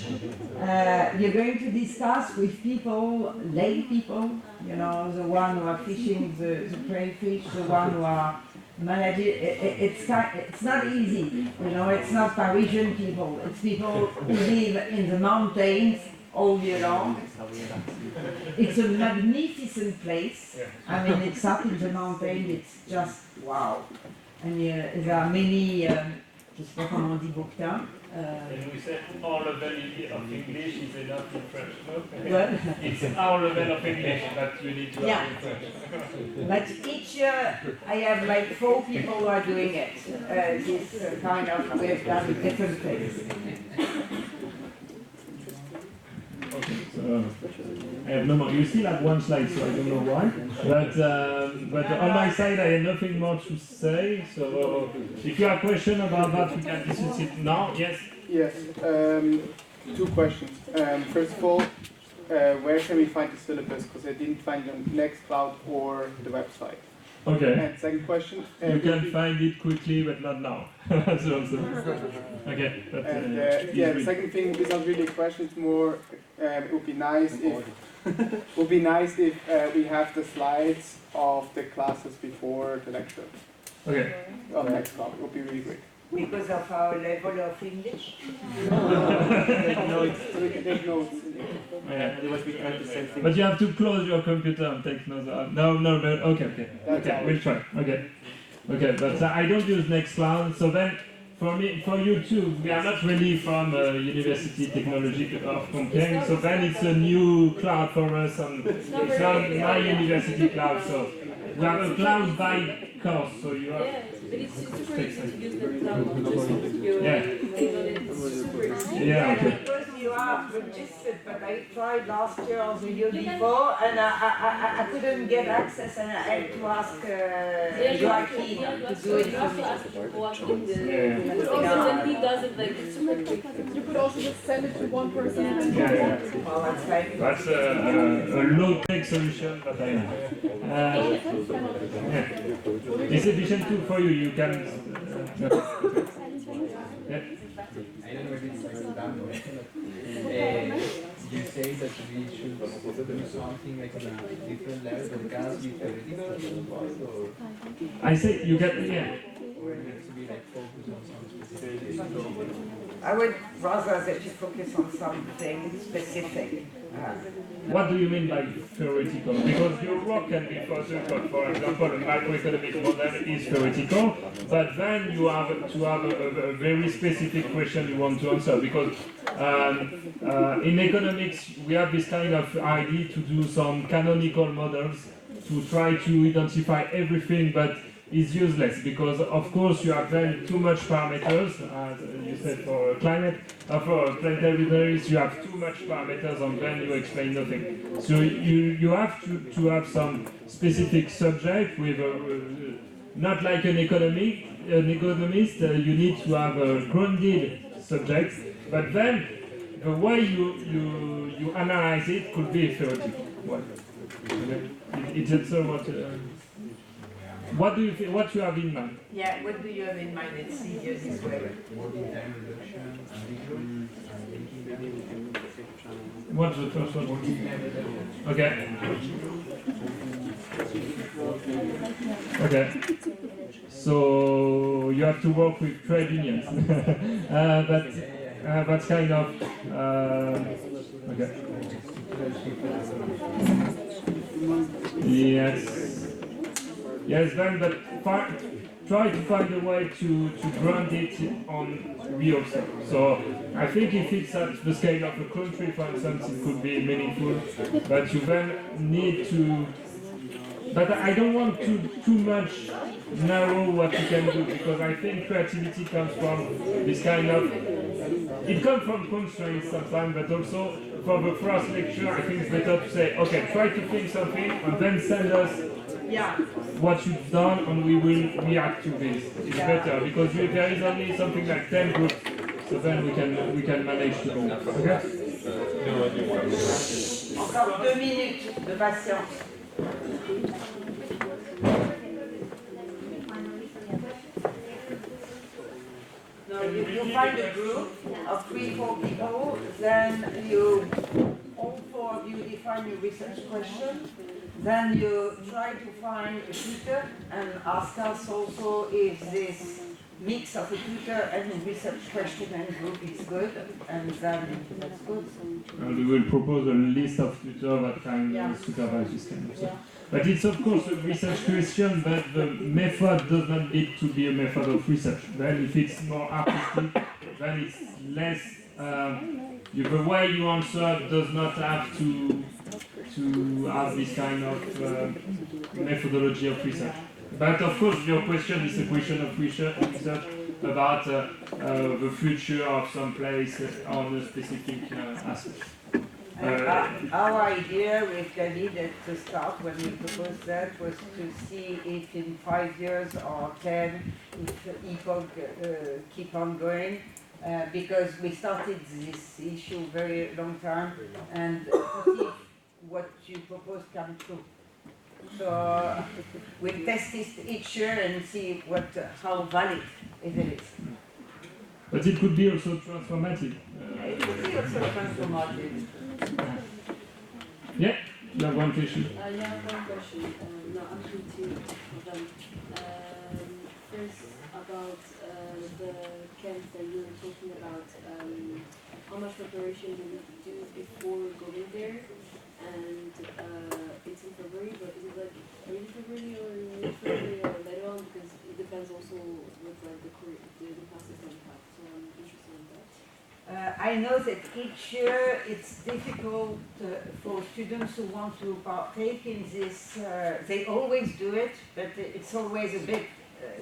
You're going to discuss with people, lay people, you know, the one who are fishing the crayfish, the one who are managing. It's not easy, you know. It's not Parisian people. It's people who live in the mountains all year long. It's a magnificent place. I mean, it's up in the mountain. It's just wow. And there are many. Je sais pas comment on dit bouquetins. And we said our level of English is enough in French, no? What? It's our level of English that you need to Yeah. have in French. But each year I have like 4 people who are doing it. This kind of, we've done different things. So, I have no more. You still have one slide, so I don't know why. But on my side, I have nothing more to say. So, if you have a question about that, we can discuss it now. Yes. Yes, 2 questions. First of all, where can we find the syllabus? Because I didn't find it on Nextcloud or the website. Okay. And second question. You can find it quickly, but not now. so, okay. But, And yeah, the second thing is not really a question. It's more. It would be nice if we have the slides of the classes before the lecture. Okay. On Nextcloud, it would be really great. Because of our level of English. Take notes, so we can take notes. Yeah. Otherwise we can't do the same thing. But you have to close your computer and take notes. No, but okay. Okay, we'll try. Okay, but I don't use Nextcloud. So then, for you too, we are not really from University Technology of Compiègne. So then it's a new cloud for us, and it's not my university cloud. So we have a cloud by course. So you have. Yeah, but it's super easy to use the cloud, just with your Yeah. it's super easy. Yeah. Okay. Because you are registered, but I tried last year or the year before, and I couldn't get access, and I had to ask Joaquin to do it You for have me. to ask Joaquin the Yeah. because when he does it, like it's super quick. You could also just send it to one person and then Yeah. Well, that's fine. That's a low-tech solution, but I know. Yeah. It's efficient too for you. You can. Yeah. I don't know if it's like that way. You say that we should do something like on a different level, but it cannot be theoretical, or I say you get yeah. or it needs to be like focused on some specific. I would rather that you focus on something specific. What do you mean by theoretical? Because your work can be theoretical. For example, a macroeconomic model is theoretical, but then you have to have a very specific question you want to answer. Because in economics, we have this kind of idea to do some canonical models to try to identify everything, but is useless because of course you have then too much parameters, as you said for climate, for planetary boundaries you have too much parameters and then you explain nothing. So you have to have some specific subject with not like an economist, you need to have a grounded subject, but then the way you analyze it could be theoretical. Well, it's also what do you think, what you have in mind? Yeah, what do you have in mind? Let's see here this way. What's the first one? Okay. Okay. So you have to work with trade unions. That's kind of okay. Yes, then, but try to find a way to ground it on real stuff. So I think if it's at the scale of a country, for instance, it could be meaningful, but you then need to. But I don't want too much narrow what you can do, because I think creativity comes from this kind of. It comes from constraints sometimes, but also for the first lecture, I think it's better to say, okay, try to think something, and then send us what you've done, and we will react to this. It's better because there is only something like 10 groups, so then we can manage to go. Okay? Encore 2 minutes de patience. No, you find a group of 3-4 people, then all 4 of you define your research question, then you try to find a tutor and ask us also if this mix of a tutor and a research question and group is good, and then that's good. And we will propose a list of tutors that can supervise this kind of stuff. But it's of course a research question, but the method does not need to be a method of research. Then if it's more artistic, then it's less, the way you answer does not have to have this kind of methodology of research. But of course your question is a question of research about the future of some place on a specific aspect. Our idea with David at the start when we proposed that was to see if in 5 years or 10 if epoch keep on going, because we started this issue very long time, and to see if what you propose come true. So we test it each year and see how valid it is. But it could be also transformative. It could be also transformative. Yeah, you have one question. Yeah, one question. No, actually 2 of them. First, about the camp that you were talking about. How much preparation do you do before going there? And it's in February, but is it like early February or mid-February or later on? Because it depends also with like the classes that you have. So I'm interested in that. I know that each year it's difficult for students who want to partake in this. They always do it, but it's always a bit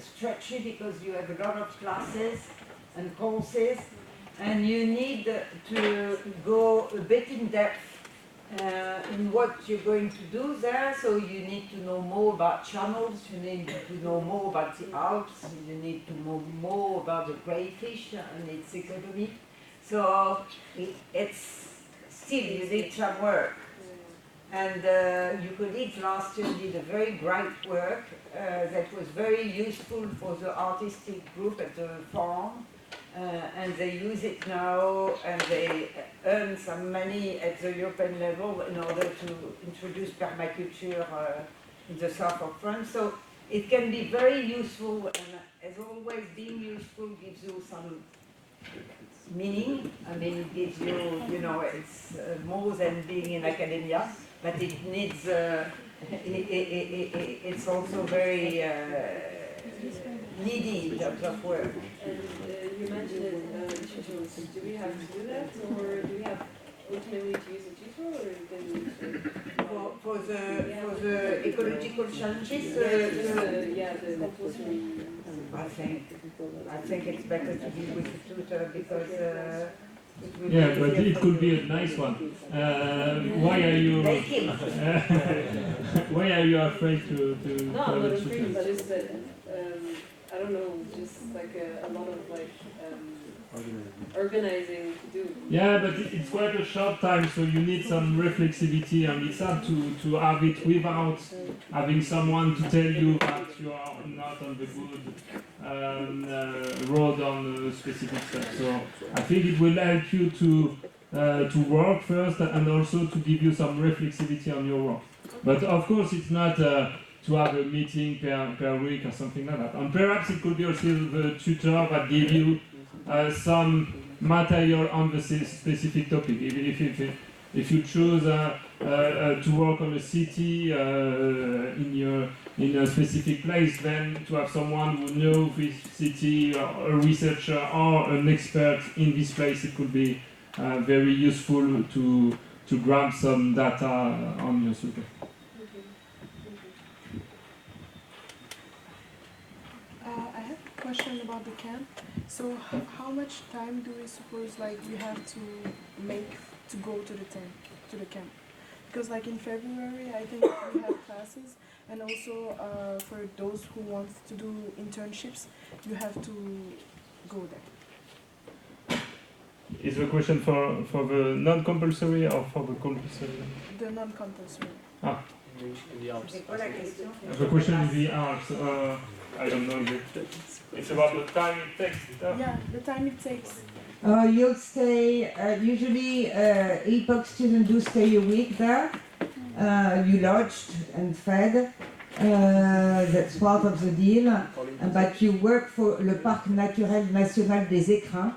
stretchy because you have a lot of classes and courses, and you need to go a bit in depth in what you're going to do there. So you need to know more about channels, you need to know more about the Alps, you need to know more about the crayfish and its economy. So it's still, you need some work. And your colleagues last year did a very bright work that was very useful for the artistic group at the farm. And they use it now, and they earn some money at the European level in order to introduce permaculture in the south of France. So it can be very useful, and as always, being useful gives you some meaning. I mean, it gives you, it's more than being in academia, but it needs, it's also very needy in terms of work. And you mentioned tutorials. Do we have to do that, or do we have ultimately to use a tutor, or you can use For the ecological challenges, the compulsory. I think it's better to be with a tutor because Yeah, but it could be a nice one. Why are you? Why are you afraid to No, have I'm not a afraid, tutor? but just that I don't know, just like a lot of like organizing to do. Yeah, but it's quite a short time, so you need some reflexivity, and it's hard to have it without having someone to tell you that you are not on the good road on specific stuff. So I think it will help you to work first, and also to give you some reflexivity on your work. But of course, it's not to have a meeting per week or something like that. And perhaps it could be also the tutor that give you some material on the specific topic. If you choose to work on a city in a specific place, then to have someone who knows this city, or a researcher or an expert in this place, it could be very useful to grab some data on your subject. I have a question about the camp. So how much time do we suppose like you have to make to go to the camp? Because like in February, I think we have classes, and also for those who want to do internships, you have to go there. Is the question for the non-compulsory or for the compulsory? The non-compulsory. Ah. In the Alps. The question is the Alps. I don't know. It's about the time it takes. Yeah, the time it takes. you'll stay, usually EPOC students do stay a week there. You lodged and fed. That's part of the deal. But you work for le Parc Naturel National des Écrins.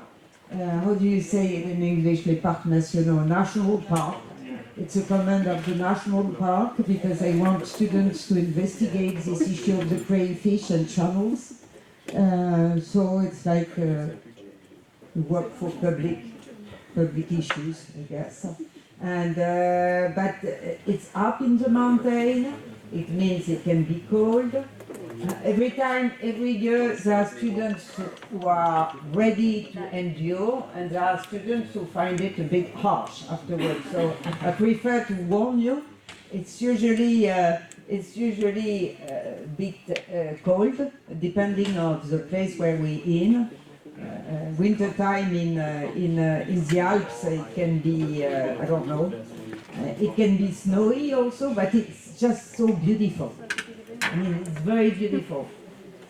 How do you say it in English? Les Parcs Nationaux, National Park. It's a command of the National Park because they want students to investigate this issue of the crayfish and channels. So it's like work for public issues, I guess. And but it's up in the mountain. It means it can be cold. Every year, there are students who are ready to endure, and there are students who find it a bit harsh afterwards. So I prefer to warn you. It's usually a bit cold, depending on the place where we're in. Winter time in the Alps, it can be I don't know. It can be snowy also, but it's just so beautiful. I mean, it's very beautiful.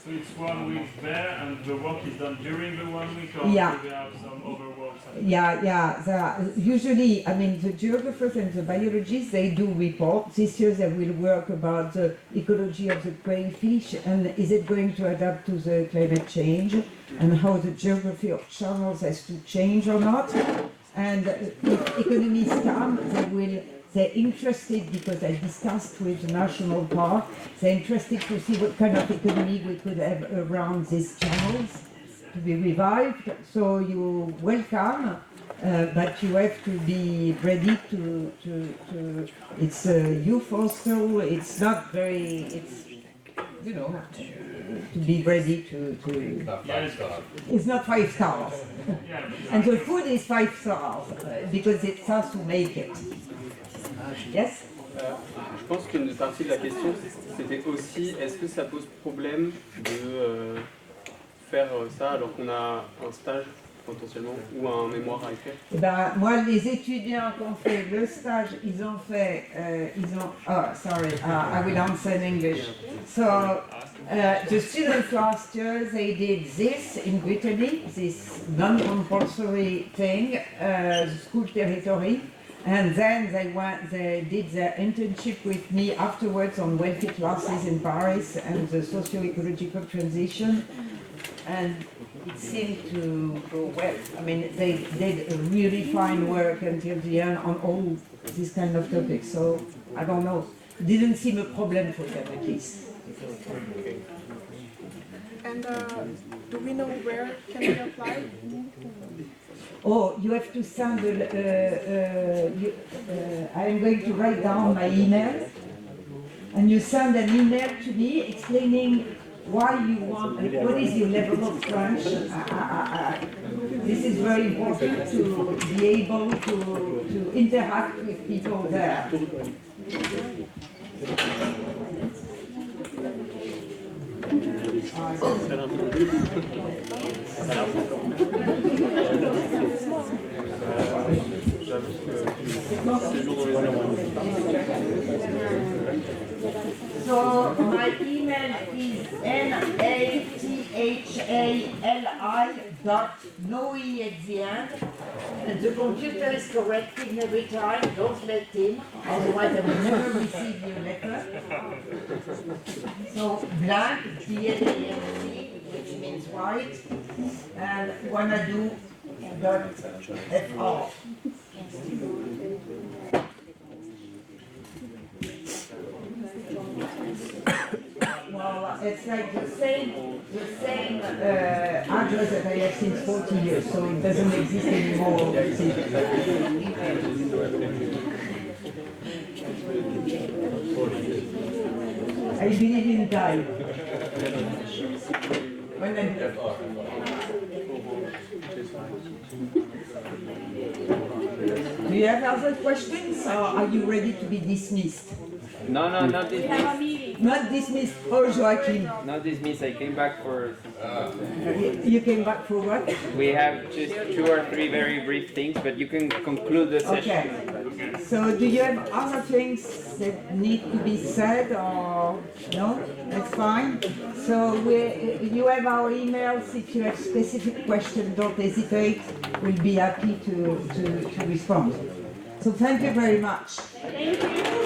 So it's 1 week there, and the work is done during the 1 week, or Yeah. do they have some other work? Yeah. Usually, I mean, the geographers and the biologists, they do report. This year they will work about the ecology of the crayfish, and is it going to adapt to the climate change, and how the geography of channels has to change or not. And if economists come, they're interested, because I discussed with the National Park, they're interested to see what kind of economy we could have around these channels to be revived. So you're welcome, but you have to be ready to it's youth hostel, it's not very, it's, you know, to be ready to it's not 5 stars. And the food is 5 stars, because it has to make it. Yes? Je pense qu'une partie de la question, c'était aussi, est-ce que ça pose problème de faire ça alors qu'on a un stage potentiellement ou un mémoire à écrire? Eh ben, moi, les étudiants qui ont fait le stage, ils ont fait, I will answer in English. So, the students last year, they did this in Brittany, this non-compulsory thing, school territory. And then they did their internship with me afterwards on wealthy classes in Paris and the socio-ecological transition. And it seemed to go well. I mean, they did a really fine work until the end on all these kind of topics. So, I don't know. It didn't seem a problem for them, at least. And do we know where can we apply? Oh, you have to send I am going to write down my email, and you send an email to me explaining why you want, what is your level of French. This is very important to be able to interact with people there. So my email is nathali.noe at the end, and the computer is correcting every time. Don't let him, otherwise I will never receive your letter. So blank, B-L-A-N-C, which means white, and wanna-do dot F-R. Well, it's like the same address that I have since 40 years, so it doesn't exist anymore. I believe in time. Do you have other questions, or are you ready to be dismissed? No, not dismissed. Not dismissed. Oh, Joachim. Not dismissed. I came back for. You came back for what? We have just 2 or 3 very brief things, but you can conclude the session. Okay. So, do you have other things that need to be said, or no? That's fine. So, you have our emails. If you have specific questions, don't hesitate. We'll be happy to respond. So, thank you very much. Thank you.